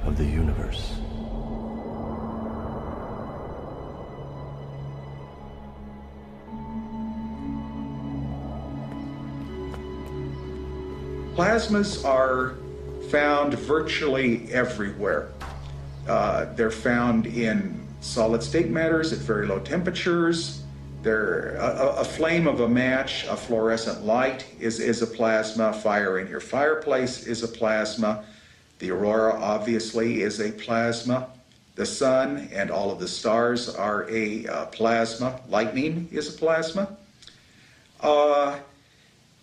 of the universe. Plasmas are found virtually everywhere. They're found in solid state matters at very low temperatures. A flame of a match, a fluorescent light is a plasma. Fire in your fireplace is a plasma. The aurora obviously is a plasma. The sun and all of the stars are a plasma. Lightning is a plasma.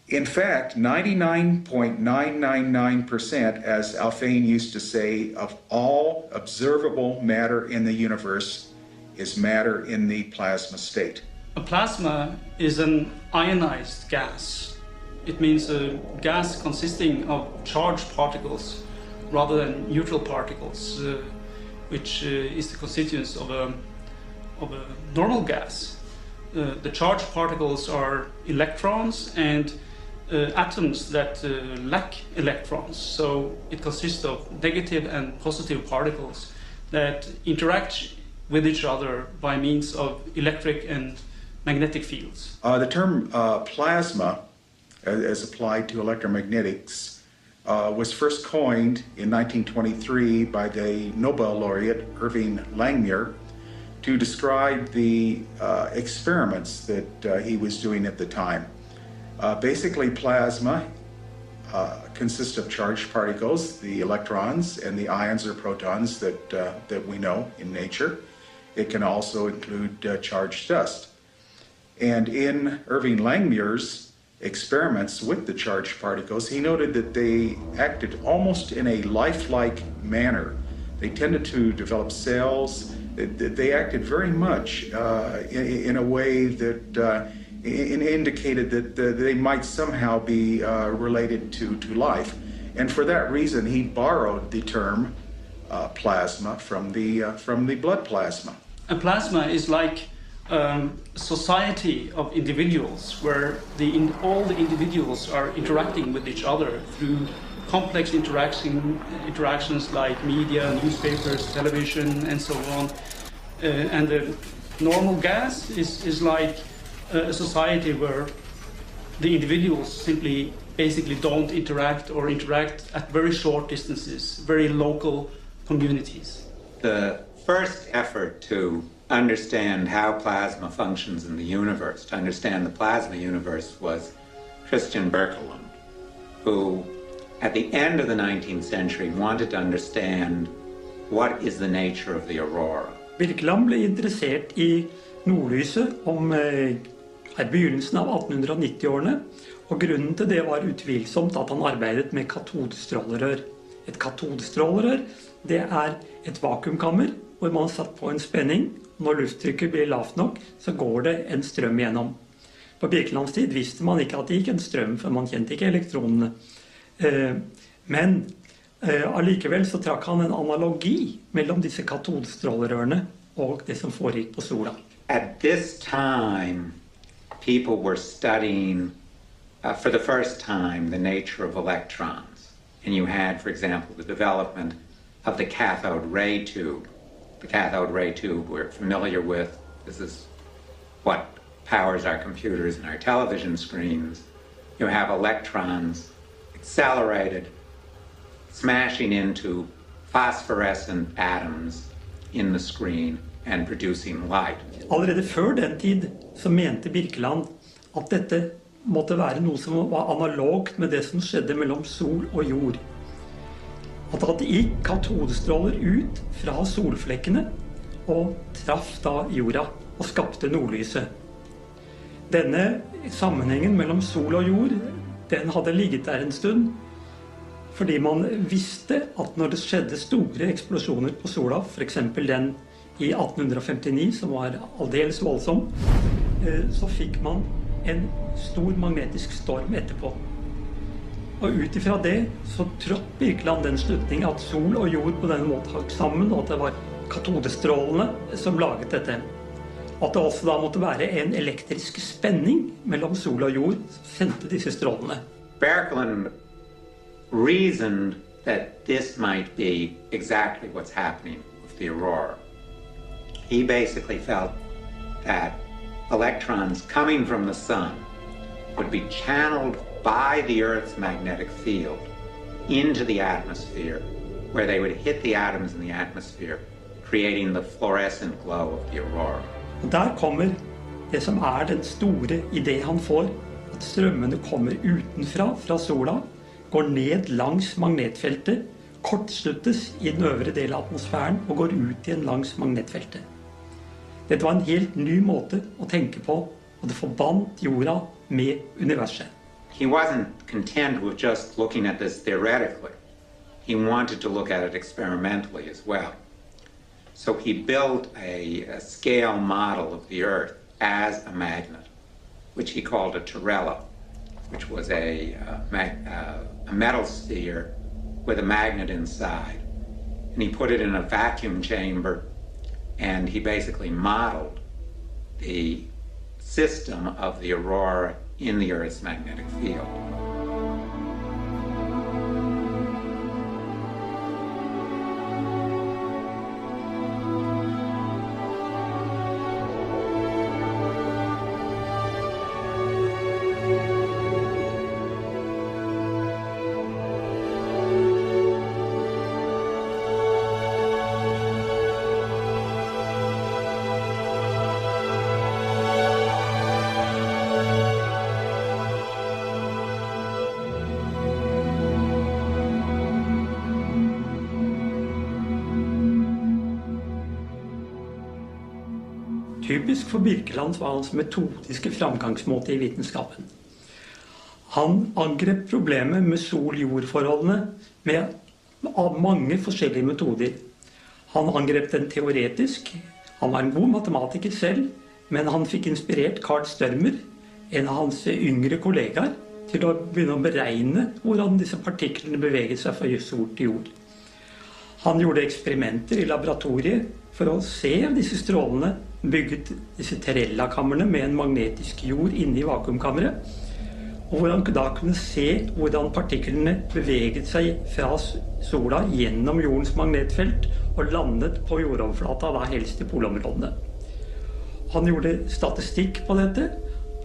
In fact, 99.999%, as Alfvén used to say, of all observable matter in the universe is matter in the plasma state. A plasma is an ionized gas. It means a gas consisting of charged particles rather than neutral particles, which is the constituents of a normal gas. The charged particles are electrons and atoms that lack electrons. So it consists of negative and positive particles that interact with each other by means of electric and magnetic fields. The term plasma, as applied to electromagnetics, was first coined in 1923 by the Nobel laureate Irving Langmuir to describe the experiments that he was doing at the time. Basically, plasma consists of charged particles, the electrons and the ions or protons that we know in nature. It can also include charged dust. And in Irving Langmuir's experiments with the charged particles, he noted that they acted almost in a lifelike manner. They tended to develop cells. They acted very much in a way that indicated that they might somehow be related to life. And for that reason, he borrowed the term plasma from the blood plasma. A plasma is like a society of individuals where all the individuals are interacting with each other through complex interactions like media, newspapers, television, and so on. And the normal gas is like a society where the individuals simply basically don't interact or interact at very short distances, very local communities. The first effort to understand how plasma functions in the universe, to understand the plasma universe, was Christian Birkeland, who at the end of the 19th century wanted to understand what is the nature of the aurora. Birkeland ble interessert I nordlyset I begynnelsen av 1890-årene, og grunnen til det var utvilsomt at han arbeidet med katodestrålerør. Et katodestrålerør, det et vakuumkammer hvor man satt på en spenning. Når lufttrykket blir lavt nok, så går det en strøm gjennom. På Birkelands tid visste man ikke at det gikk en strøm, for man kjente ikke elektronene. Men allikevel så trakk han en analogi mellom disse katodestrålerørene og det som foregikk på sola. At this time, people were studying, for the first time, the nature of electrons. And you had, for example, the development of the cathode ray tube. The cathode ray tube we're familiar with. This is what powers our computers and our television screens. You have electrons accelerated, smashing into phosphorescent atoms in the screen and producing light. Allerede før den tid så mente Birkeland at dette måtte være noe som var analogt med det som skjedde mellom sol og jord. At det gikk katodestråler ut fra solflekkene og traff da jorda og skapte nordlyset. Denne sammenhengen mellom sol og jord, den hadde ligget der en stund, fordi man visste at når det skjedde store eksplosjoner på sola, for eksempel den I 1859, som var aldeles voldsom, så fikk man en stor magnetisk storm etterpå. Og utifra det så trådte Birkeland den slutning at sol og jord på denne måten hang sammen, og at det var katodestrålene som laget dette. At det også da måtte være en elektrisk spenning mellom sol og jord som sendte disse strålene. Birkeland reasoned that this might be exactly what's happening with the aurora. He basically felt that electrons coming from the sun would be channeled by the Earth's magnetic field into the atmosphere, where they would hit the atoms in the atmosphere, creating the fluorescent glow of the aurora. Og der kommer det som den store idé han får, at strømmene kommer utenfra, fra sola, går ned langs magnetfeltet, kortsluttes I den øvre del av atmosfæren og går ut igjen langs magnetfeltet. Dette var en helt ny måte å tenke på, og det forbandt jorda med universet. he wasn't content with just looking at this theoretically. He wanted to look at it experimentally as well. So he built a scale model of the Earth as a magnet, which he called a Torello, which was a metal sphere with a magnet inside. And he put it in a vacuum chamber, and he basically modeled the system of the aurora in the Earth's magnetic field. Typisk for Birkeland var hans metodiske framgangsmåte i vitenskapen. Han angrep problemet med sol-jord-forholdene av mange forskjellige metoder. Han angrep den teoretisk. Han var en god matematiker selv, men han fikk inspirert Carl Størmer, en av hans yngre kollegaer, til å begynne å beregne hvordan disse partiklene beveget seg fra sol til jord. Han gjorde eksperimenter i laboratoriet for å se disse strålene, bygget disse Terella-kamrene med en magnetisk jord inne i vakuumkammeret, og hvor han da kunne se hvordan partiklene beveget seg fra sola gjennom jordens magnetfelt og landet på jordoverflata, da helst i polområdene. Han gjorde statistikk på dette,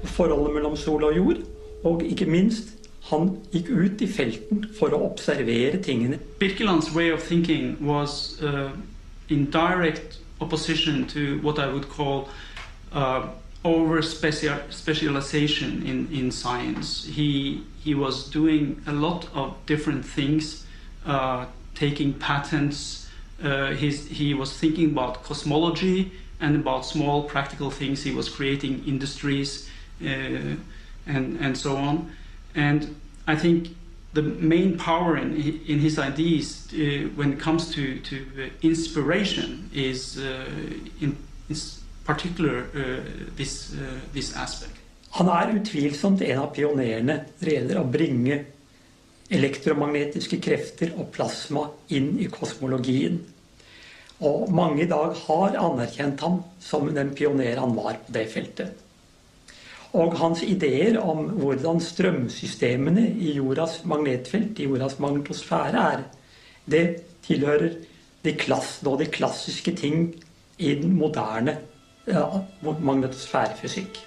forholdet mellom sol og jord, og ikke minst, han gikk ut i felten for å observere tingene. Birkeland's way of thinking was in direct opposition to what I would call over-specialization in science. He was doing a lot of different things, taking patents. He was thinking about cosmology and about small practical things. He was creating industries and so on. And I think the main power in his ideas when it comes to inspiration is in particular this aspect. Han utvilsomt en av pionerene når det gjelder å bringe elektromagnetiske krefter og plasma inn i kosmologien. Og mange i dag har anerkjent ham som den pioner han var på det feltet. Og hans ideer om hvordan strømsystemene i jordas magnetfelt, i jordas magnetosfære det tilhører de klassiske ting i den moderne magnetosfærefysikk.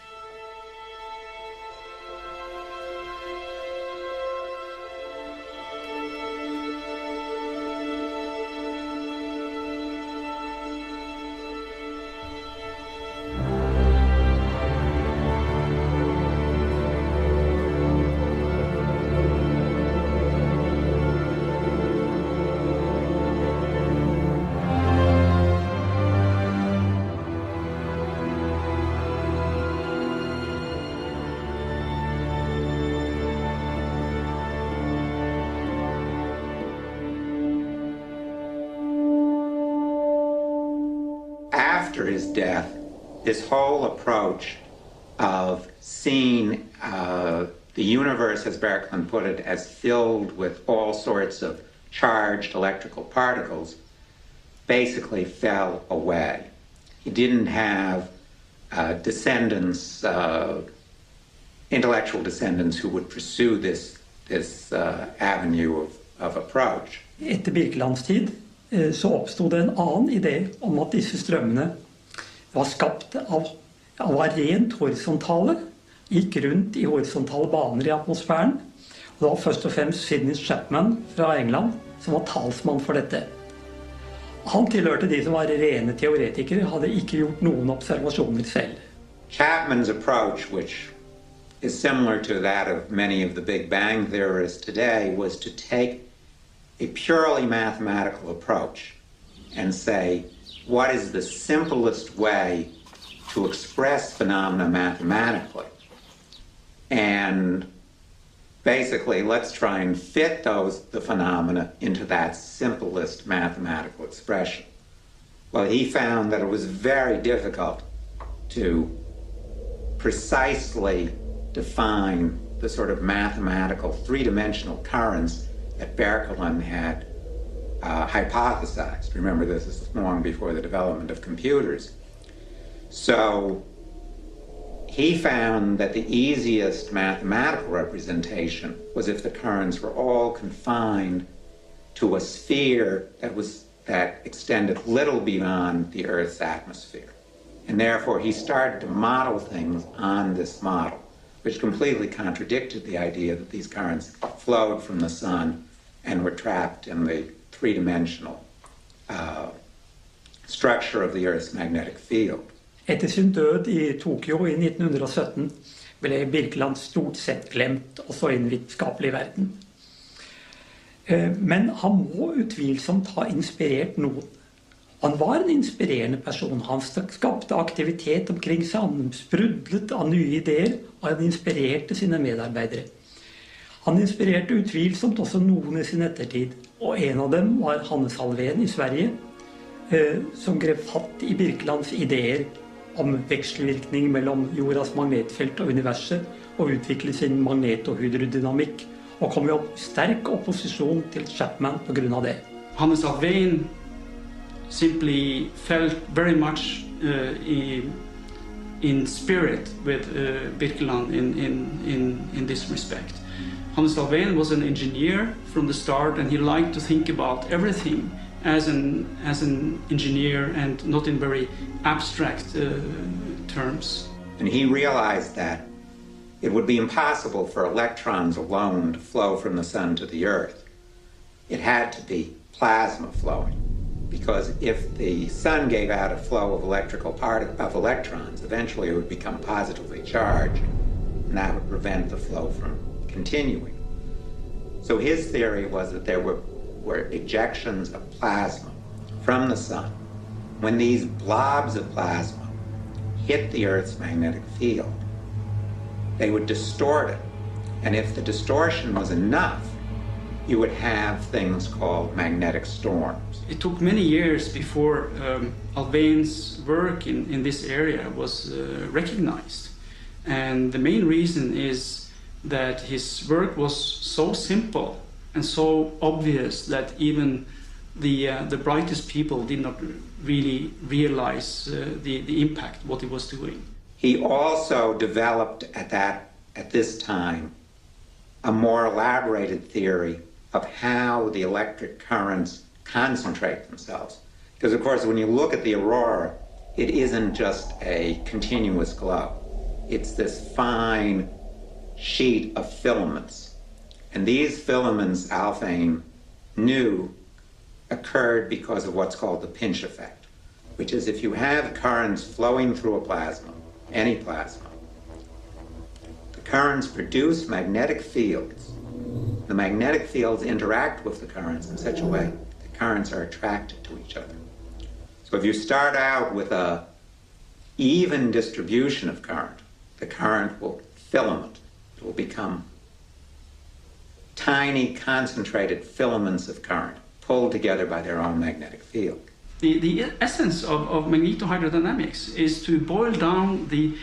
After his death, this whole approach of seeing the universe, as Birkeland put it, as filled with all sorts of charged electrical particles, basically fell away. He didn't have descendants, intellectual descendants who would pursue this avenue of approach. Etter Birkelands tid så oppstod det en annen idé om at disse strømmene var skapt var rent horisontale, gikk rundt i horisontale baner i atmosfæren. Og det var først og fremst Sidney Chapman fra England som var talsmann for dette. Han tilhørte de som var rene teoretikere, hadde ikke gjort noen observasjoner selv. Chapman's approach, which is similar to that of many of the Big Bang theorists today, was to take a purely mathematical approach and say, what is the simplest way to express phenomena mathematically? And basically, let's try and fit the phenomena into that simplest mathematical expression. Well, he found that it was very difficult to precisely define the sort of mathematical three-dimensional currents that Berkelen had hypothesized. Remember, this is long before the development of computers. So he found that the easiest mathematical representation was if the currents were all confined to a sphere that extended little beyond the Earth's atmosphere. And therefore he started to model things on this model, which completely contradicted the idea that these currents flowed from the sun and were trapped in the three-dimensional structure of the Earth's magnetic field. Etter sin død i Tokyo i 1917 ble Birkeland stort sett glemt, også i den vitenskapelige verden. Men han må utvilsomt ha inspirert noen. Han var en inspirerende person. Han skapte aktivitet omkring seg. Han sprudlet av nye ideer, og han inspirerte sine medarbeidere. Han inspirerte utvilsomt også noen i sin ettertid, og en av dem var Hannes Alfvén i Sverige, som grep fatt i Birkelands ideer om vekselvirkning mellom jordas magnetfelt og universet, og utviklet sin magnet- og hydrodynamikk, og kom i sterk opposisjon til Chapman på grunn av det. Hannes Alfvén simply felt very much in spirit with Birkeland in this respect. Hannes Alfvén was an engineer from the start, and he liked to think about everything as an engineer and not in very abstract terms. And he realized that it would be impossible for electrons alone to flow from the sun to the Earth. It had to be plasma flowing, because if the sun gave out a flow of electrons, eventually it would become positively charged, and that would prevent the flow from continuing. So his theory was that there were ejections of plasma from the sun. When these blobs of plasma hit the Earth's magnetic field, they would distort it. And if the distortion was enough, you would have things called magnetic storms. It took many years before Alfvén's work in this area was recognized. And the main reason is that his work was so simple and so obvious that even the brightest people did not really realize the impact what he was doing. He also developed at this time a more elaborated theory of how the electric currents concentrate themselves. Because of course when you look at the aurora, it isn't just a continuous glow. It's this fine sheet of filaments. And these filaments, Alfvén knew, occurred because of what's called the pinch effect, which is if you have currents flowing through a plasma, any plasma, the currents produce magnetic fields. The magnetic fields interact with the currents in such a way that the currents are attracted to each other. So if you start out with an even distribution of current, the current will filament. It will become tiny concentrated filaments of current pulled together by their own magnetic field. The essence of magnetohydrodynamics is to boil down the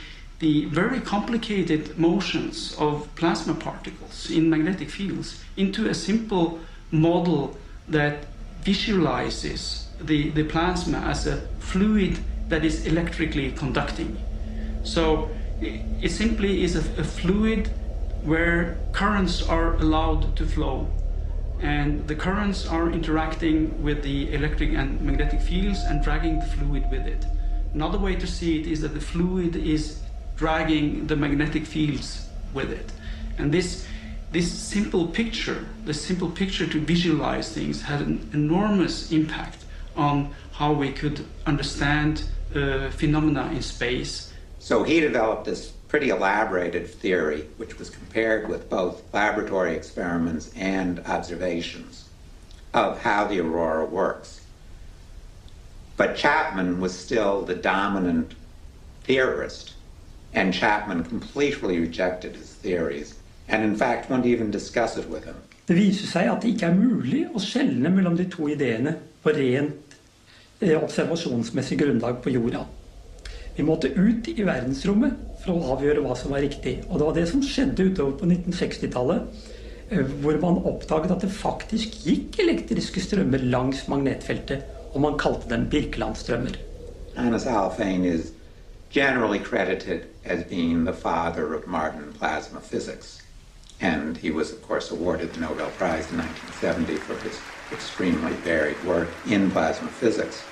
very complicated motions of plasma particles in magnetic fields into a simple model that visualizes the plasma as a fluid that is electrically conducting. So it simply is a fluid where currents are allowed to flow, and the currents are interacting with the electric and magnetic fields and dragging the fluid with it. Another way to see it is that the fluid is dragging the magnetic fields with it. And this simple picture, to visualize things, had an enormous impact on how we could understand phenomena in space. So he developed this pretty elaborated theory, which was compared with both laboratory experiments and observations of how the aurora works. But Chapman was still the dominant theorist, and Chapman completely rejected his theories and in fact wouldn't even discuss it with him. Det viser seg at det ikke er mulig å skjelne mellom de to ideene på rent observasjonsmessig grunnlag på jorda. Vi måtte ut i verdensrommet for å avgjøre hva som var riktig. Og det var det som skjedde utover på 1960-tallet, hvor man oppdaget at det faktisk gikk elektriske strømmer langs magnetfeltet, og man kalte dem Birkeland-strømmer. Johannes Alfvén is generally credited as being the father of modern plasma physics. And he was, of course, awarded the Nobel Prize in 1970 for his extremely varied work in plasma physics.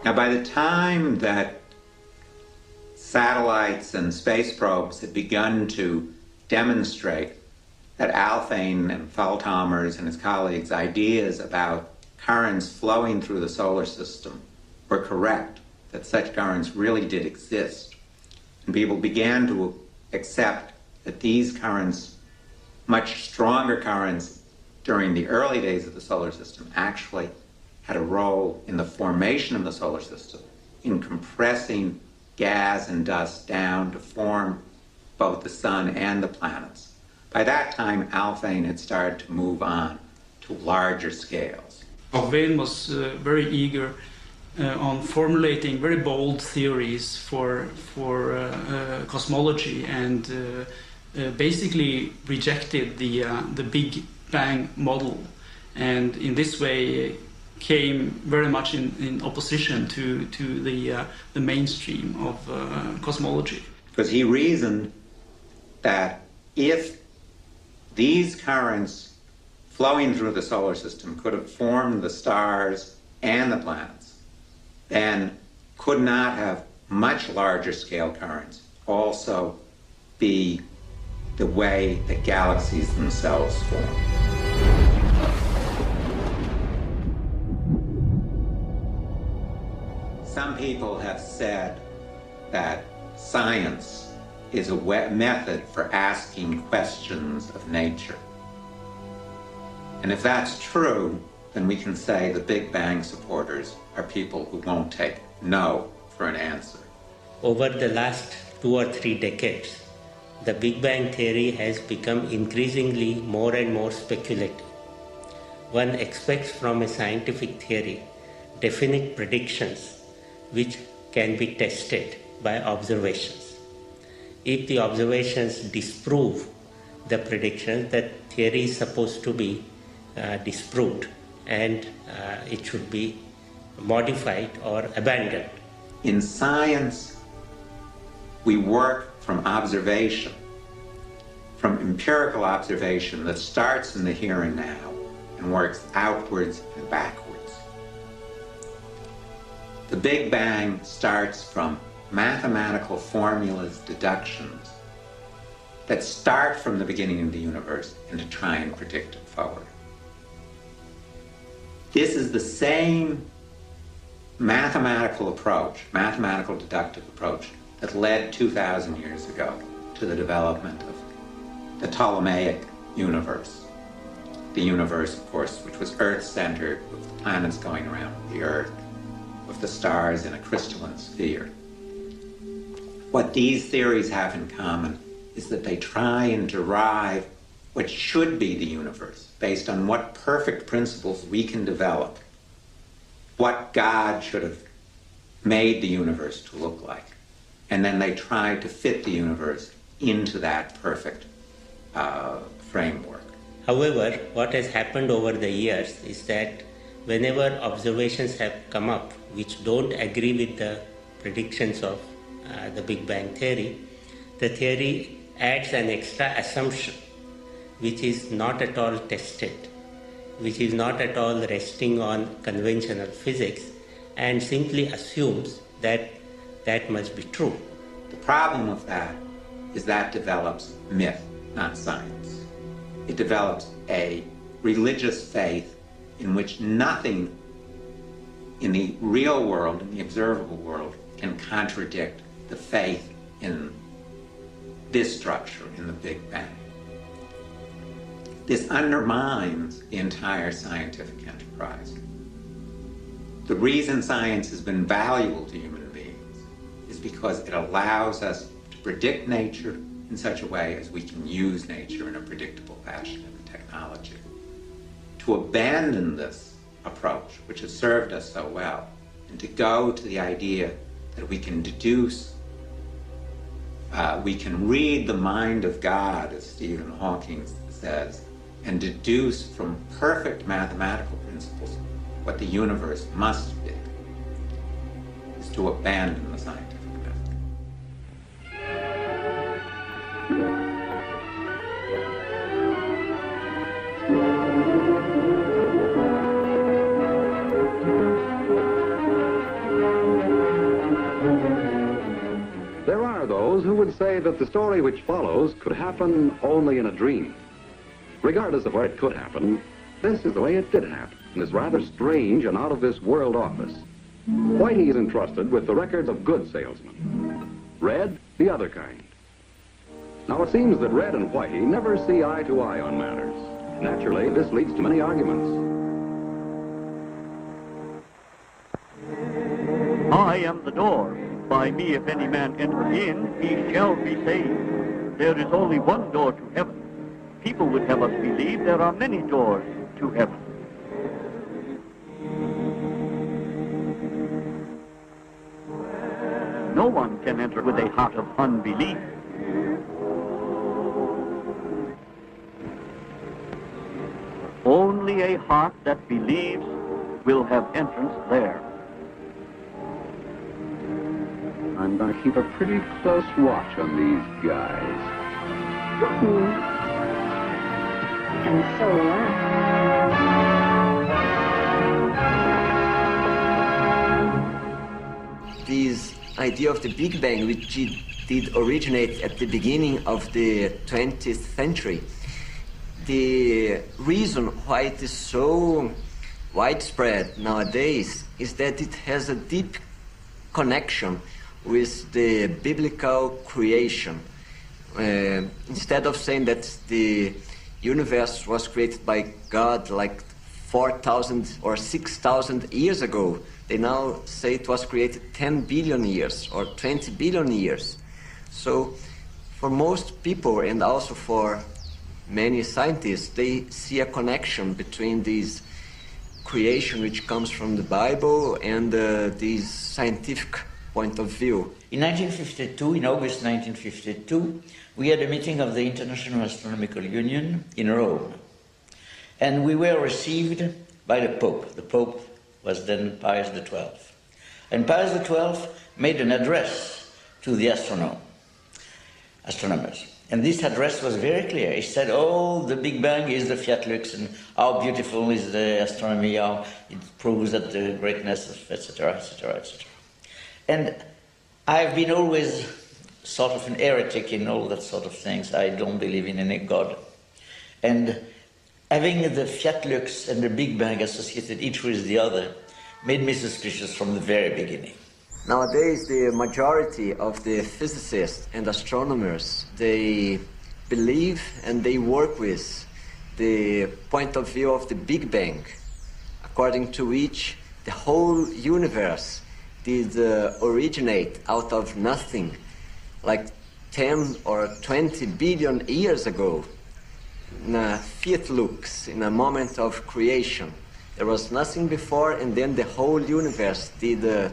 Now, by the time that satellites and space probes had begun to demonstrate that Alfvén and Falthammer's and his colleagues' ideas about currents flowing through the solar system were correct, that such currents really did exist, and people began to accept that these currents, much stronger currents during the early days of the solar system, actually had a role in the formation of the solar system, in compressing gas and dust down to form both the sun and the planets. By that time, Alfvén had started to move on to larger scales. Alfvén was very eager on formulating very bold theories for cosmology, and basically rejected the Big Bang model, and in this way came very much in opposition to the mainstream of cosmology. Because he reasoned that if these currents flowing through the solar system could have formed the stars and the planets, then could not have much larger scale currents also be the way that galaxies themselves form. Some people have said that science is a method for asking questions of nature. And if that's true, then we can say the Big Bang supporters are people who won't take no for an answer. Over the last 2 or 3 decades, the Big Bang theory has become increasingly more and more speculative. One expects from a scientific theory definite predictions which can be tested by observations. If the observations disprove the predictions, that theory is supposed to be disproved, and it should be modified or abandoned. In science, we work from observation, from empirical observation that starts in the here and now and works outwards and backwards. The Big Bang starts from mathematical formulas, deductions, that start from the beginning of the universe and to try and predict it forward. This is the same mathematical approach, mathematical deductive approach, that led 2,000 years ago to the development of the Ptolemaic universe. The universe, of course, which was Earth-centered, with the planets going around the Earth, with the stars in a crystalline sphere. What these theories have in common is that they try and derive what should be the universe based on what perfect principles we can develop, what God should have made the universe to look like. And then they try to fit the universe into that perfect framework. However, what has happened over the years is that whenever observations have come up which don't agree with the predictions of the Big Bang theory, the theory adds an extra assumption which is not at all tested, which is not at all resting on conventional physics, and simply assumes that that must be true. The problem with that is that develops myth, not science. It develops a religious faith in which nothing in the real world, in the observable world, can contradict the faith in this structure, in the Big Bang. This undermines the entire scientific enterprise. The reason science has been valuable to human beings is because it allows us to predict nature in such a way as we can use nature in a predictable fashion in technology. To abandon this approach, which has served us so well, and to go to the idea that we can deduce, we can read the mind of God, as Stephen Hawking says, and deduce from perfect mathematical principles what the universe must be, is to abandon the scientific method. There are those who would say that the story which follows could happen only in a dream. Regardless of where it could happen, this is the way it did happen in this rather strange and out-of-this-world office. Whitey is entrusted with the records of good salesmen. Red, the other kind. Now, it seems that Red and Whitey never see eye to eye on matters. Naturally, this leads to many arguments. I am the door. By me, if any man enter in, he shall be saved. There is only one door to heaven. People would have us believe there are many doors to heaven. No one can enter with a heart of unbelief. Only a heart that believes will have entrance there. I'm going to keep a pretty close watch on these guys. And so will I. This idea of the Big Bang, which did originate at the beginning of the 20th century, the reason why it is so widespread nowadays is that it has a deep connection with the biblical creation. Instead of saying that the universe was created by God like 4,000 or 6,000 years ago, they now say it was created 10 billion years or 20 billion years. So for most people, and also for many scientists, they see a connection between this creation which comes from the Bible and this scientific point of view. In 1952, in August 1952, we had a meeting of the International Astronomical Union in Rome. And we were received by the Pope. The Pope was then Pius XII. And Pius XII made an address to the astronomers. And this address was very clear. He said, oh, the Big Bang is the fiat lux, and how beautiful is the astronomy, how it proves that the greatness of etc., etc., etc. And I've been always sort of an heretic in all that sort of things. I don't believe in any God. And having the fiat lux and the Big Bang associated each with the other made me suspicious from the very beginning. Nowadays, the majority of the physicists and astronomers, they believe and they work with the point of view of the Big Bang, according to which the whole universe did originate out of nothing, like 10 or 20 billion years ago, in a fiat lux, in a moment of creation. There was nothing before, and then the whole universe did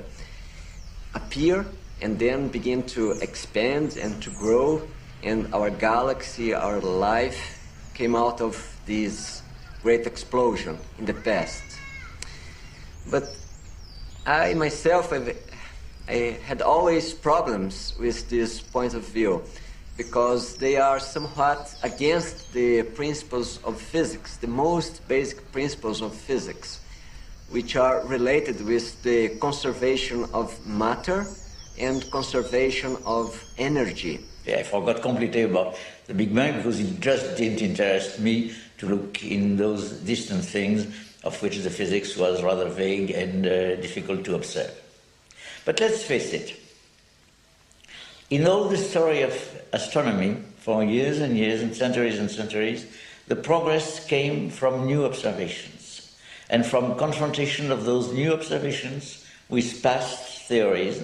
appear and then begin to expand and to grow, and our galaxy, our life came out of this great explosion in the past. But I myself, I had always problems with this point of view because they are somewhat against the principles of physics, the most basic principles of physics, which are related with the conservation of matter and conservation of energy. Yeah, I forgot completely about the Big Bang because it just didn't interest me to look in those distant things of which the physics was rather vague and difficult to observe. But let's face it, in all the story of astronomy, for years and years and centuries, the progress came from new observations and from confrontation of those new observations with past theories,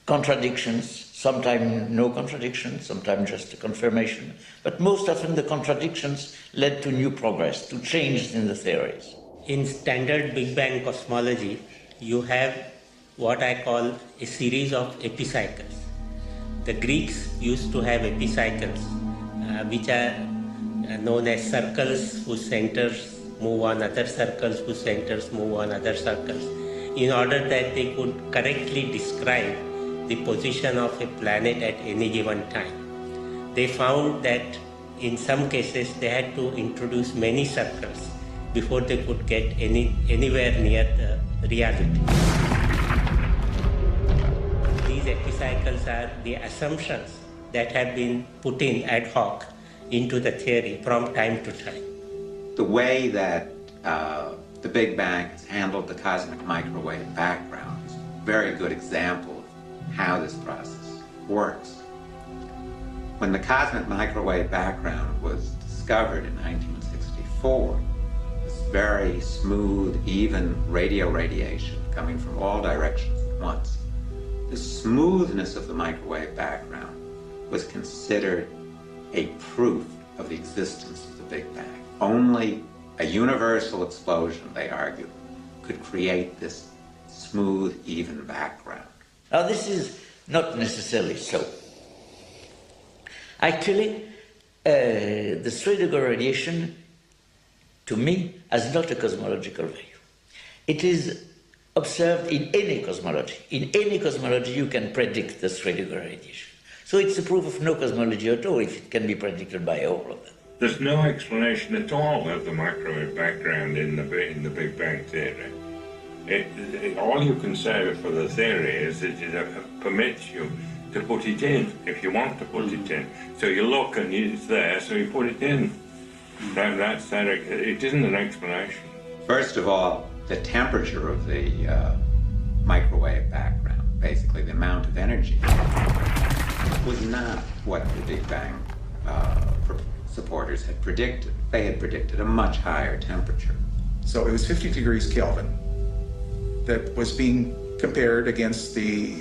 contradictions, sometimes no contradictions, sometimes just a confirmation, but most often the contradictions led to new progress, to changes in the theories. In standard Big Bang cosmology, you have what I call a series of epicycles. The Greeks used to have epicycles, which are known as circles whose centers move on other circles, whose centers move on other circles, in order that they could correctly describe the position of a planet at any given time. They found that in some cases they had to introduce many circles before they could get anywhere near the reality. These epicycles are the assumptions that have been put in ad hoc into the theory from time to time. The way that the Big Bang has handled the cosmic microwave background is a very good example of how this process works. When the cosmic microwave background was discovered in 1964, this very smooth, even radio radiation coming from all directions at once, the smoothness of the microwave background was considered a proof of the existence of the Big Bang. Only a universal explosion, they argued, could create this smooth, even background. Now this is not necessarily so. Actually, the 3-degree radiation, to me, has not a cosmological value. It is observed in any cosmology. In any cosmology, you can predict the 3-degree radiation. So it's a proof of no cosmology at all if it can be predicted by all of them. There's no explanation at all of the microwave background in the Big Bang theory. All you can say for the theory is that it permits you to put it in if you want to put it in. So you look and it's there, so you put it in. That's that. It isn't an explanation. First of all, the temperature of the microwave background, basically the amount of energy, was not what the Big Bang supporters had predicted. They had predicted a much higher temperature. So it was 50 degrees Kelvin that was being compared against the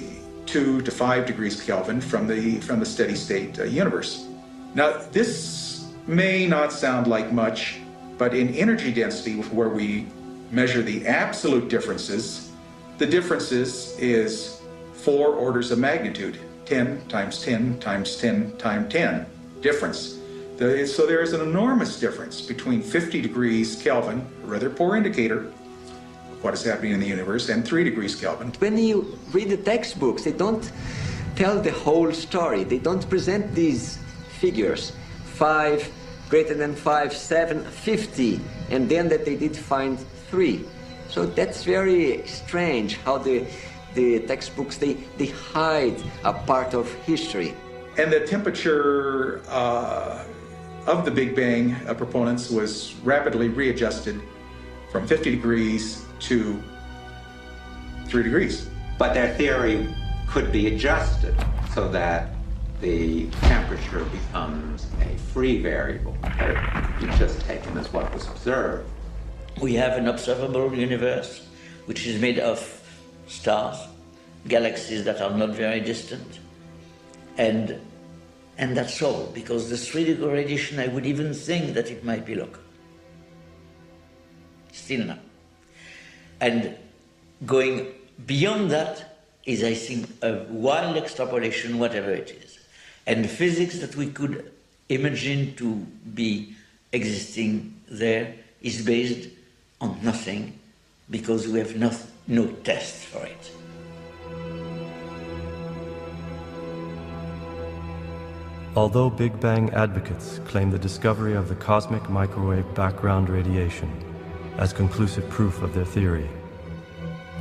2 to 5 degrees Kelvin from the steady state universe. Now this may not sound like much, but in energy density, where we measure the absolute differences, the differences is 4 orders of magnitude, 10 times 10 times 10 times 10 difference. So there is an enormous difference between 50 degrees Kelvin, a rather poor indicator of what is happening in the universe, and 3 degrees Kelvin. When you read the textbooks, they don't tell the whole story. They don't present these figures, 5, greater than 5, 7, 50, and then that they did find 3. So that's very strange how the textbooks, they hide a part of history. And the temperature of the Big Bang proponents was rapidly readjusted from 50 degrees to 3 degrees. But their theory could be adjusted so that the temperature becomes a free variable that you just taken as what was observed. We have an observable universe which is made of stars, galaxies that are not very distant, and that's all, because the 3-degree radiation, I would even think that it might be local. Still not. And going beyond that is, I think, a wild extrapolation, whatever it is. And physics that we could imagine to be existing there is based on nothing, because we have no test for it. Although Big Bang advocates claim the discovery of the cosmic microwave background radiation as conclusive proof of their theory,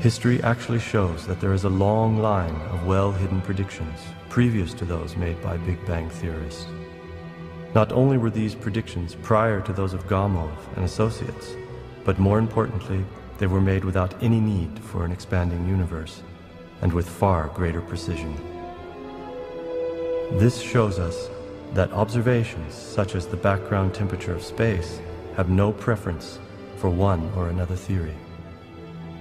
History actually shows that there is a long line of well-hidden predictions previous to those made by Big Bang theorists. Not only were these predictions prior to those of Gamow and associates, but more importantly, they were made without any need for an expanding universe, and with far greater precision. This shows us that observations such as the background temperature of space have no preference for one or another theory,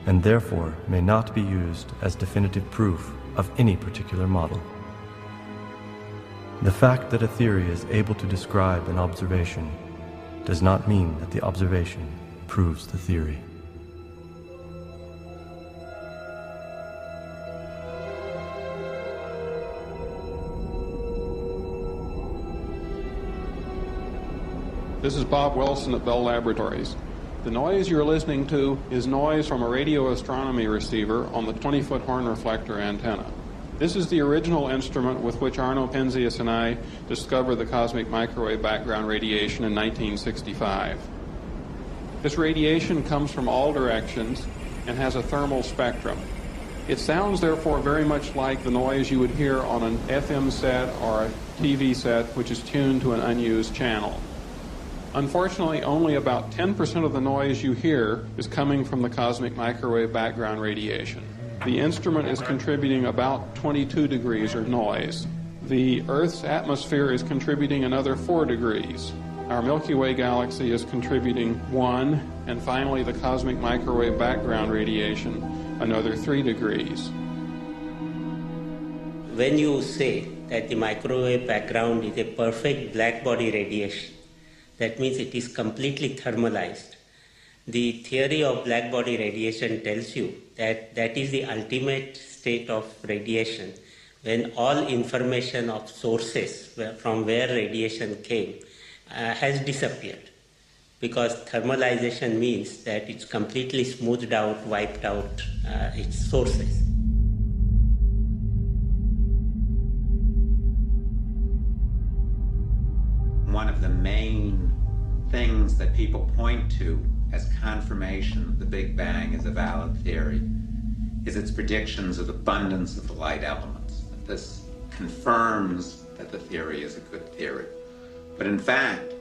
and therefore may not be used as definitive proof of any particular model. The fact that a theory is able to describe an observation does not mean that the observation proves the theory. This is Bob Wilson at Bell Laboratories. The noise you're listening to is noise from a radio astronomy receiver on the 20-foot horn reflector antenna. This is the original instrument with which Arno Penzias and I discovered the cosmic microwave background radiation in 1965. This radiation comes from all directions and has a thermal spectrum. It sounds, therefore, very much like the noise you would hear on an FM set or a TV set which is tuned to an unused channel. Unfortunately, only about 10% of the noise you hear is coming from the cosmic microwave background radiation. The instrument is contributing about 22 degrees of noise. The Earth's atmosphere is contributing another 4 degrees. Our Milky Way galaxy is contributing 1, and finally the cosmic microwave background radiation, another 3 degrees. When you say that the microwave background is a perfect black body radiation, that means it is completely thermalized. The theory of black body radiation tells you that that is the ultimate state of radiation when all information of sources from where radiation came has disappeared. Because thermalization means that it's completely smoothed out, wiped out its sources. One of the main things that people point to as confirmation that the Big Bang is a valid theory is its predictions of abundance of the light elements. This confirms that the theory is a good theory. But in fact,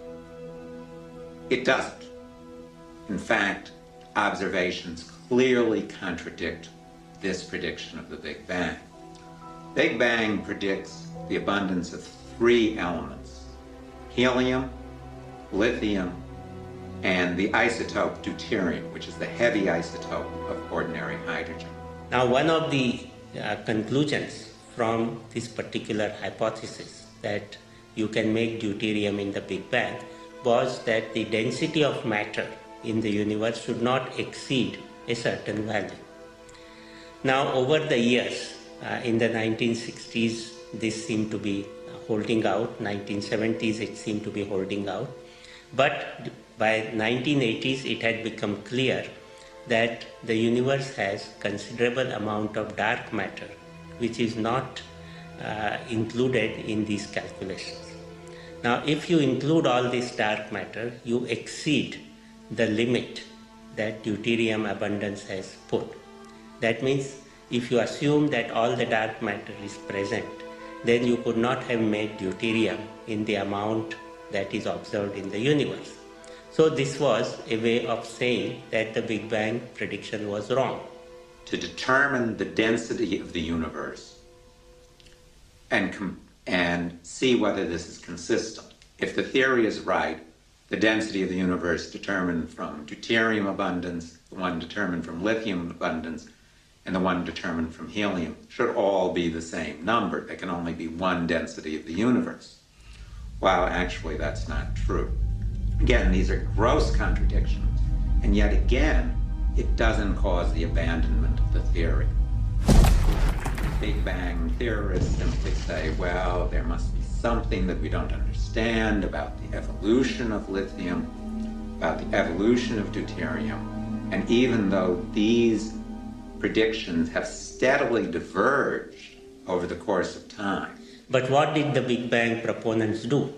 it doesn't. In fact, observations clearly contradict this prediction of the Big Bang. Big Bang predicts the abundance of 3 elements: helium, lithium, and the isotope deuterium, which is the heavy isotope of ordinary hydrogen. Now, one of the conclusions from this particular hypothesis that you can make deuterium in the Big Bang was that the density of matter in the universe should not exceed a certain value. Now, over the years, in the 1960s, this seemed to be holding out. 1970s, it seemed to be holding out. But by 1980s, it had become clear that the universe has considerable amount of dark matter, which is not included in these calculations. Now, if you include all this dark matter, you exceed the limit that deuterium abundance has put. That means if you assume that all the dark matter is present, then you could not have made deuterium in the amount that is observed in the universe. So this was a way of saying that the Big Bang prediction was wrong. To determine the density of the universe and see whether this is consistent. If the theory is right, the density of the universe determined from deuterium abundance, the one determined from lithium abundance, and the one determined from helium should all be the same number. There can only be one density of the universe. While actually that's not true. Again, these are gross contradictions, and yet again, it doesn't cause the abandonment of the theory. Big Bang theorists simply say, well, there must be something that we don't understand about the evolution of lithium, about the evolution of deuterium, and even though these predictions have steadily diverged over the course of time. But what did the Big Bang proponents do?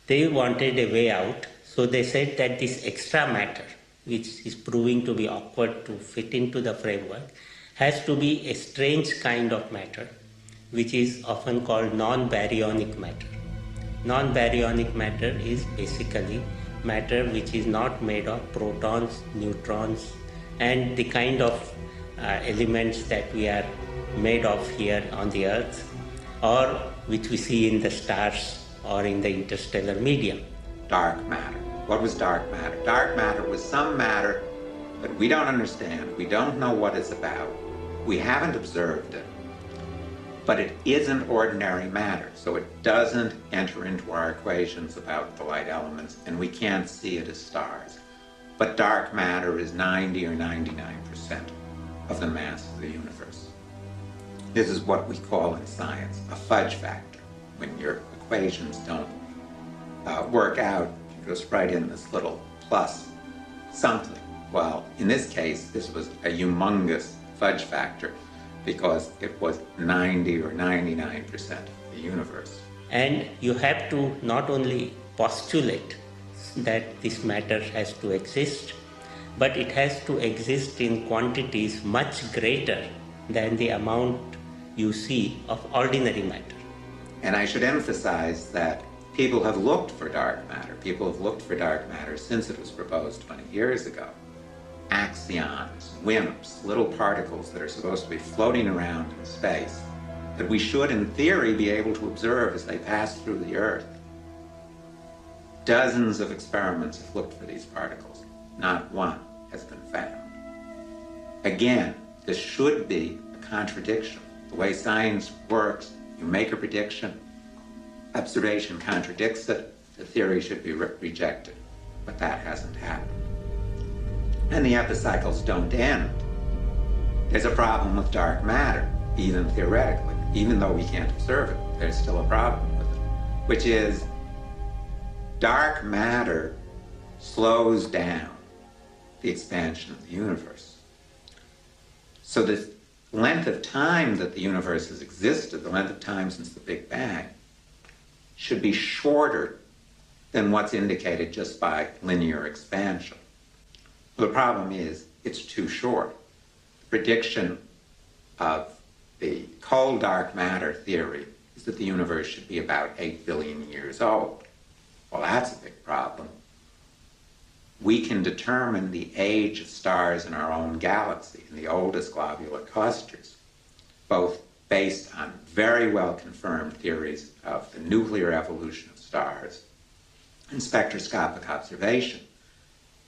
They wanted a way out, so they said that this extra matter which is proving to be awkward to fit into the framework, has to be a strange kind of matter, which is often called non-baryonic matter. Non-baryonic matter is basically matter which is not made of protons, neutrons, and the kind of elements that we are made of here on the Earth, or which we see in the stars or in the interstellar medium. Dark matter. What was dark matter? Dark matter was some matter that we don't understand, we don't know what it's about, we haven't observed it, but it isn't ordinary matter, so it doesn't enter into our equations about the light elements, and we can't see it as stars. But dark matter is 90 or 99% of the mass of the universe. This is what we call in science a fudge factor. When your equations don't work out, you just write in this little plus something. Well, in this case, this was a humongous fudge factor because it was 90 or 99% of the universe. And you have to not only postulate that this matter has to exist, but it has to exist in quantities much greater than the amount you see of ordinary matter. And I should emphasize that people have looked for dark matter. People have looked for dark matter since it was proposed 20 years ago. Axions, WIMPs, little particles that are supposed to be floating around in space that we should, in theory, be able to observe as they pass through the Earth. Dozens of experiments have looked for these particles. Not one has been found. Again, this should be a contradiction. The way science works, you make a prediction, observation contradicts it, the theory should be rejected. But that hasn't happened. And the epicycles don't end. There's a problem with dark matter, even theoretically. Even though we can't observe it, there's still a problem with it, which is dark matter slows down the expansion of the universe. So the length of time that the universe has existed, the length of time since the Big Bang, should be shorter than what's indicated just by linear expansion. The problem is it's too short. The prediction of the cold dark matter theory is that the universe should be about 8 billion years old. Well, that's a big problem. We can determine the age of stars in our own galaxy, in the oldest globular clusters, both based on very well confirmed theories of the nuclear evolution of stars and spectroscopic observation.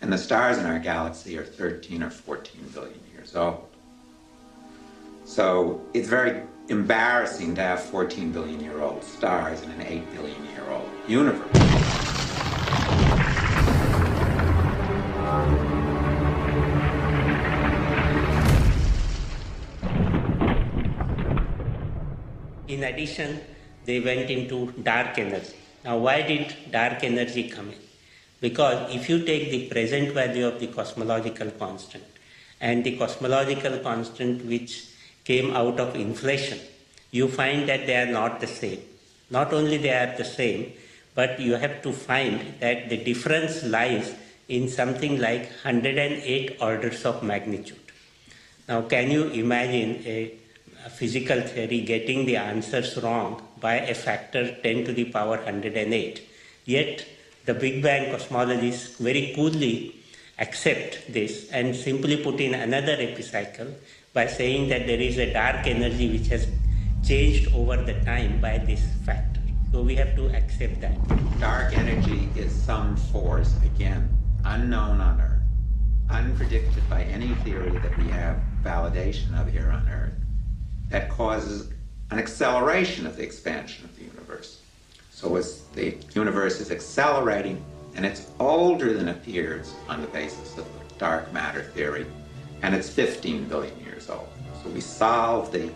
And the stars in our galaxy are 13 or 14 billion years old. So it's very embarrassing to have 14 billion year old stars in an 8 billion year old universe. In addition, they went into dark energy. Now, why did dark energy come in? Because if you take the present value of the cosmological constant and the cosmological constant which came out of inflation, you find that they are not the same. Not only they are the same, but you have to find that the difference lies in something like 108 orders of magnitude. Now, can you imagine a physical theory getting the answers wrong by a factor 10 to the power 108? Yet, the Big Bang cosmologists very coolly accept this and simply put in another epicycle by saying that there is a dark energy which has changed over the time by this factor. So we have to accept that. Dark energy is some force, again, unknown on Earth, unpredicted by any theory that we have validation of here on Earth, that causes an acceleration of the expansion of the universe. So as the universe is accelerating, and it's older than appears on the basis of the dark matter theory, and it's 15 billion years old. So we solve the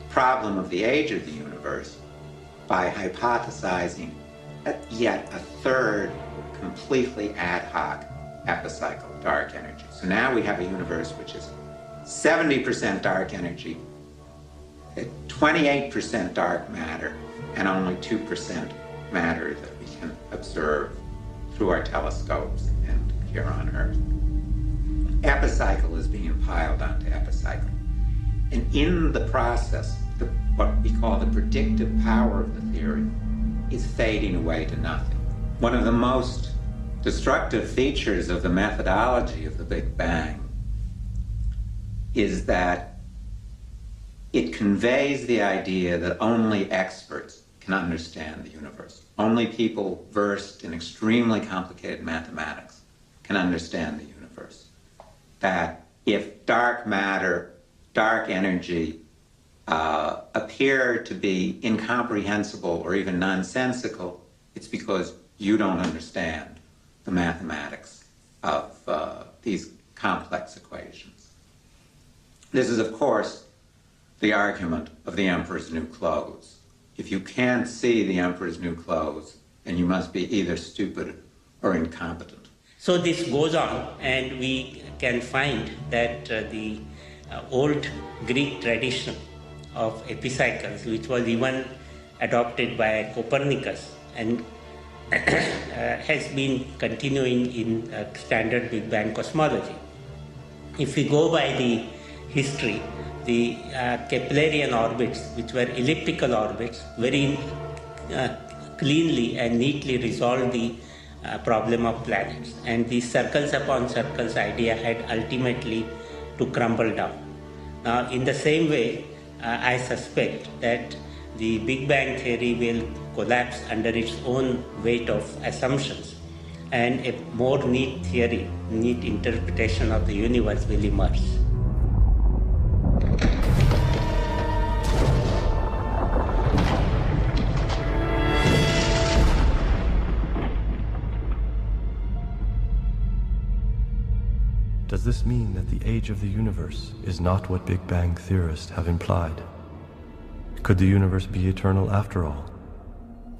problem of the age of the universe by hypothesizing yet a third completely ad hoc epicycle dark energy. So now we have a universe which is 70% dark energy, 28% dark matter, and only 2% matter that we can observe through our telescopes and here on Earth. Epicycle is being piled onto epicycle. And in the process, what we call the predictive power of the theory is fading away to nothing. One of the most destructive features of the methodology of the Big Bang is that it conveys the idea that only experts can understand the universe. Only people versed in extremely complicated mathematics can understand the universe. That if dark matter, dark energy appear to be incomprehensible or even nonsensical, it's because you don't understand the mathematics of these complex equations. This is, of course, the argument of the emperor's new clothes. If you can't see the emperor's new clothes, then you must be either stupid or incompetent. So this goes on, and we can find that the old Greek tradition of epicycles, which was even adopted by Copernicus and has been continuing in standard Big Bang cosmology. If we go by the history, the Keplerian orbits, which were elliptical orbits, very cleanly and neatly resolved the problem of planets. And the circles upon circles idea had ultimately to crumble down. Now, in the same way, I suspect that the Big Bang theory will collapse under its own weight of assumptions, and a more neat theory, neat interpretation of the universe will emerge. Does this mean that the age of the universe is not what Big Bang theorists have implied? Could the universe be eternal after all?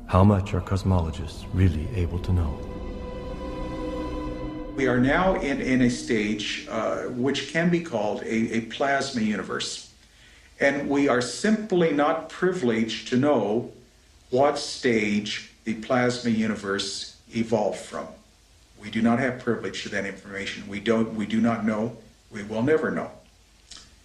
How much are cosmologists really able to know? We are now in a stage which can be called a plasma universe. And we are simply not privileged to know what stage the plasma universe evolved from. We do not have privilege to that information. We do not know. We will never know.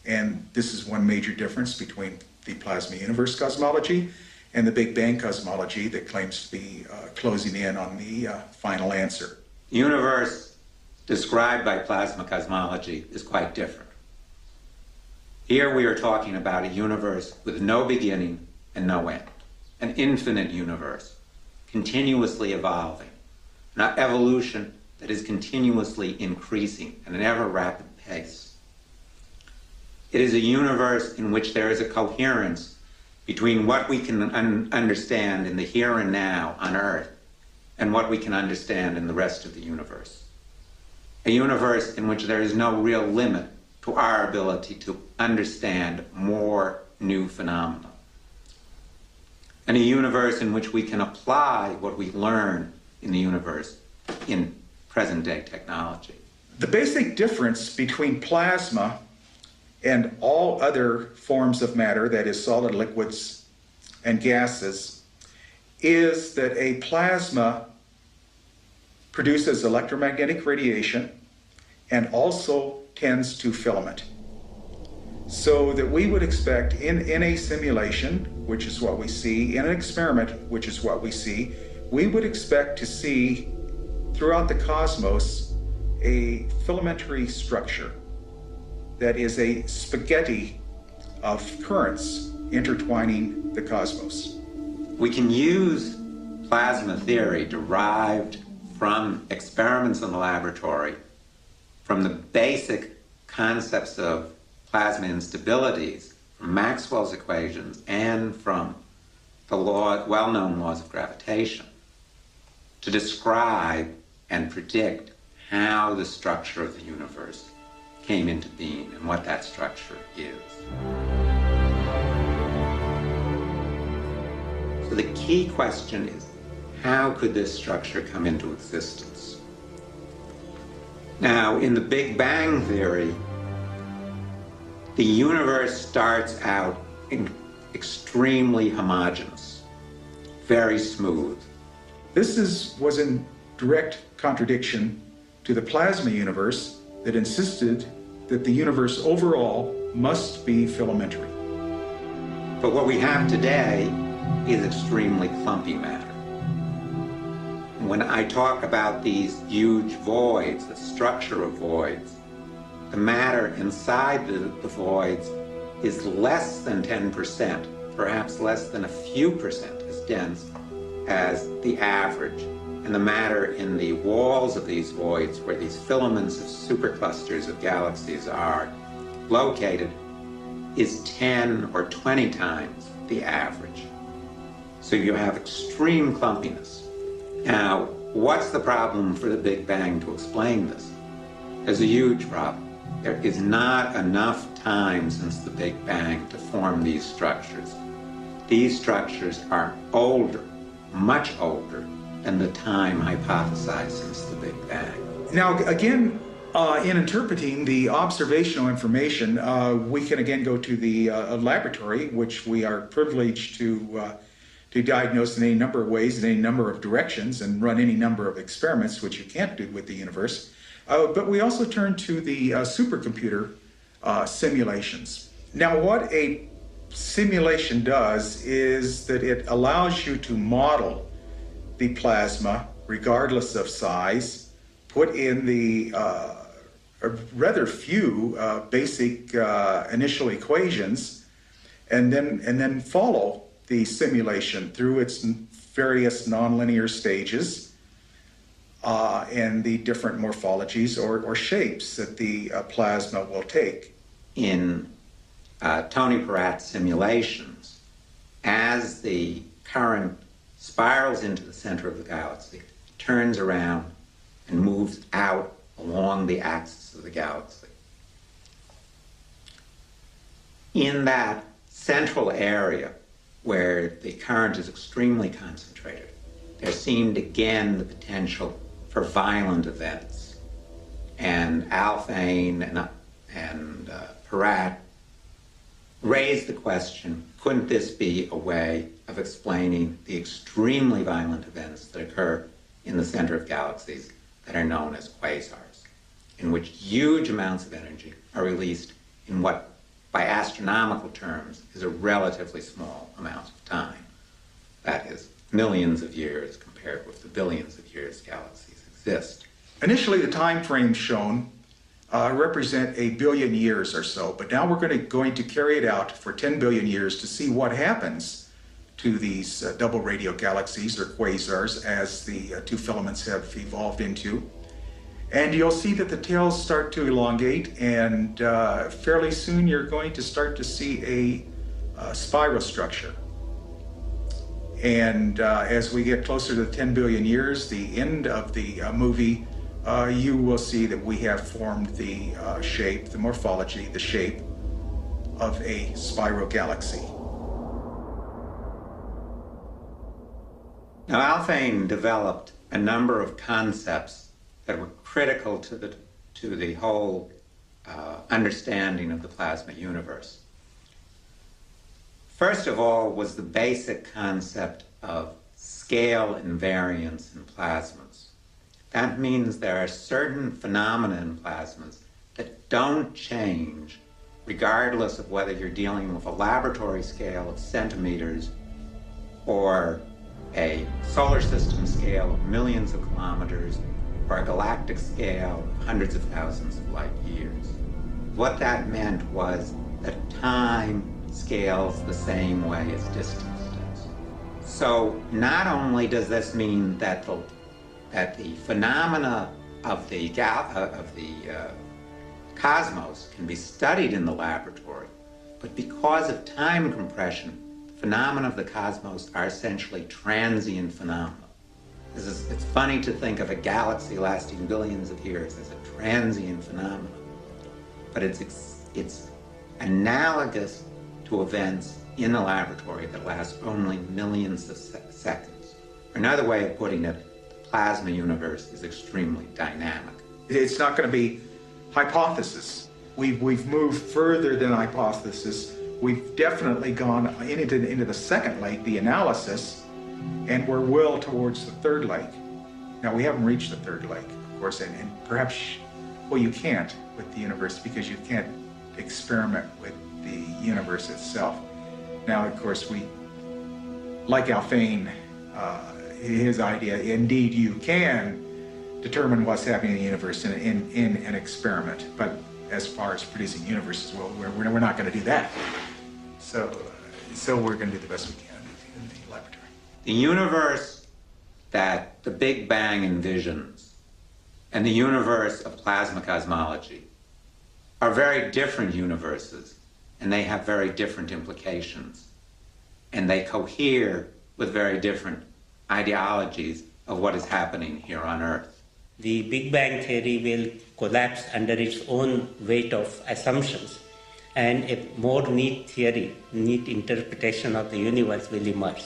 And this is one major difference between the plasma universe cosmology and the Big Bang cosmology that claims to be closing in on the final answer. The universe described by plasma cosmology is quite different. Here we are talking about a universe with no beginning and no end, an infinite universe, continuously evolving, an evolution that is continuously increasing at an ever-rapid pace. It is a universe in which there is a coherence between what we can understand in the here and now on Earth and what we can understand in the rest of the universe. A universe in which there is no real limit to our ability to understand more new phenomena. And a universe in which we can apply what we learn in the universe in present-day technology. The basic difference between plasma and all other forms of matter, that is solid liquids and gases, is that a plasma produces electromagnetic radiation and also tends to filament. So that we would expect in a simulation, which is what we see, in an experiment, which is what we see, we would expect to see throughout the cosmos a filamentary structure that is a spaghetti of currents intertwining the cosmos. We can use plasma theory derived from experiments in the laboratory, from the basic concepts of plasma instabilities, from Maxwell's equations, and from the well-known laws of gravitation, to describe and predict how the structure of the universe came into being and what that structure is. So the key question is, how could this structure come into existence? Now, in the Big Bang theory, the universe starts out extremely homogeneous, very smooth. This was direct contradiction to the plasma universe that insisted that the universe overall must be filamentary. But what we have today is extremely clumpy matter. When I talk about these huge voids, the structure of voids, the matter inside the voids is less than 10%, perhaps less than a few percent as dense as the average. And the matter in the walls of these voids, where these filaments of superclusters of galaxies are located, is 10 or 20 times the average. So you have extreme clumpiness. Now, what's the problem for the Big Bang to explain this? There's a huge problem. There is not enough time since the Big Bang to form these structures. These structures are older, much older, than the time hypothesized since the Big Bang. Now, again, in interpreting the observational information, we can again go to the laboratory, which we are privileged to diagnose in any number of ways, in any number of directions, and run any number of experiments, which you can't do with the universe. But we also turn to the supercomputer simulations. Now, what a simulation does is that it allows you to model the plasma, regardless of size, put in the rather few basic initial equations, and then follow the simulation through its various nonlinear stages and the different morphologies or shapes that the plasma will take. In Tony Peratt's simulations, as the current spirals into the center of the galaxy, it turns around and moves out along the axis of the galaxy. In that central area where the current is extremely concentrated, there seemed again the potential for violent events. And Alfvén and Peratt raised the question, couldn't this be a way of explaining the extremely violent events that occur in the center of galaxies that are known as quasars, in which huge amounts of energy are released in what, by astronomical terms, is a relatively small amount of time. That is, millions of years compared with the billions of years galaxies exist. Initially, the time frames shown represent 1 billion years or so, but now we're going to carry it out for 10 billion years to see what happens to these double radio galaxies or quasars as the two filaments have evolved into. And you'll see that the tails start to elongate, and fairly soon you're going to start to see a spiral structure. And as we get closer to 10 billion years, the end of the movie, you will see that we have formed the shape, the morphology, the shape of a spiral galaxy. Now, Alfvén developed a number of concepts that were critical to the whole understanding of the plasma universe. First of all was the basic concept of scale invariance in plasmas. That means there are certain phenomena in plasmas that don't change regardless of whether you're dealing with a laboratory scale of centimeters or a solar system scale of millions of kilometers or a galactic scale of hundreds of thousands of light years. What that meant was that time scales the same way as distance does. So not only does this mean that the phenomena of the cosmos can be studied in the laboratory, but because of time compression, the phenomena of the cosmos are essentially transient phenomena. It's funny to think of a galaxy lasting billions of years as a transient phenomenon, but it's analogous to events in a laboratory that last only millions of seconds. Another way of putting it, the plasma universe is extremely dynamic. It's not going to be hypothesis. We've moved further than hypothesis. We've definitely gone into the second leg, the analysis, and we're well towards the third leg. Now, we haven't reached the third leg, of course, and perhaps, well, you can't with the universe because you can't experiment with the universe itself. Now, of course, like Alfvén, his idea, indeed you can determine what's happening in the universe in an experiment, but as far as producing universes, well, we're not going to do that. So we're going to do the best we can in the laboratory. The universe that the Big Bang envisions and the universe of plasma cosmology are very different universes, and they have very different implications, and they cohere with very different ideologies of what is happening here on Earth. The Big Bang theory will collapse under its own weight of assumptions, and a more neat theory, neat interpretation of the universe will emerge.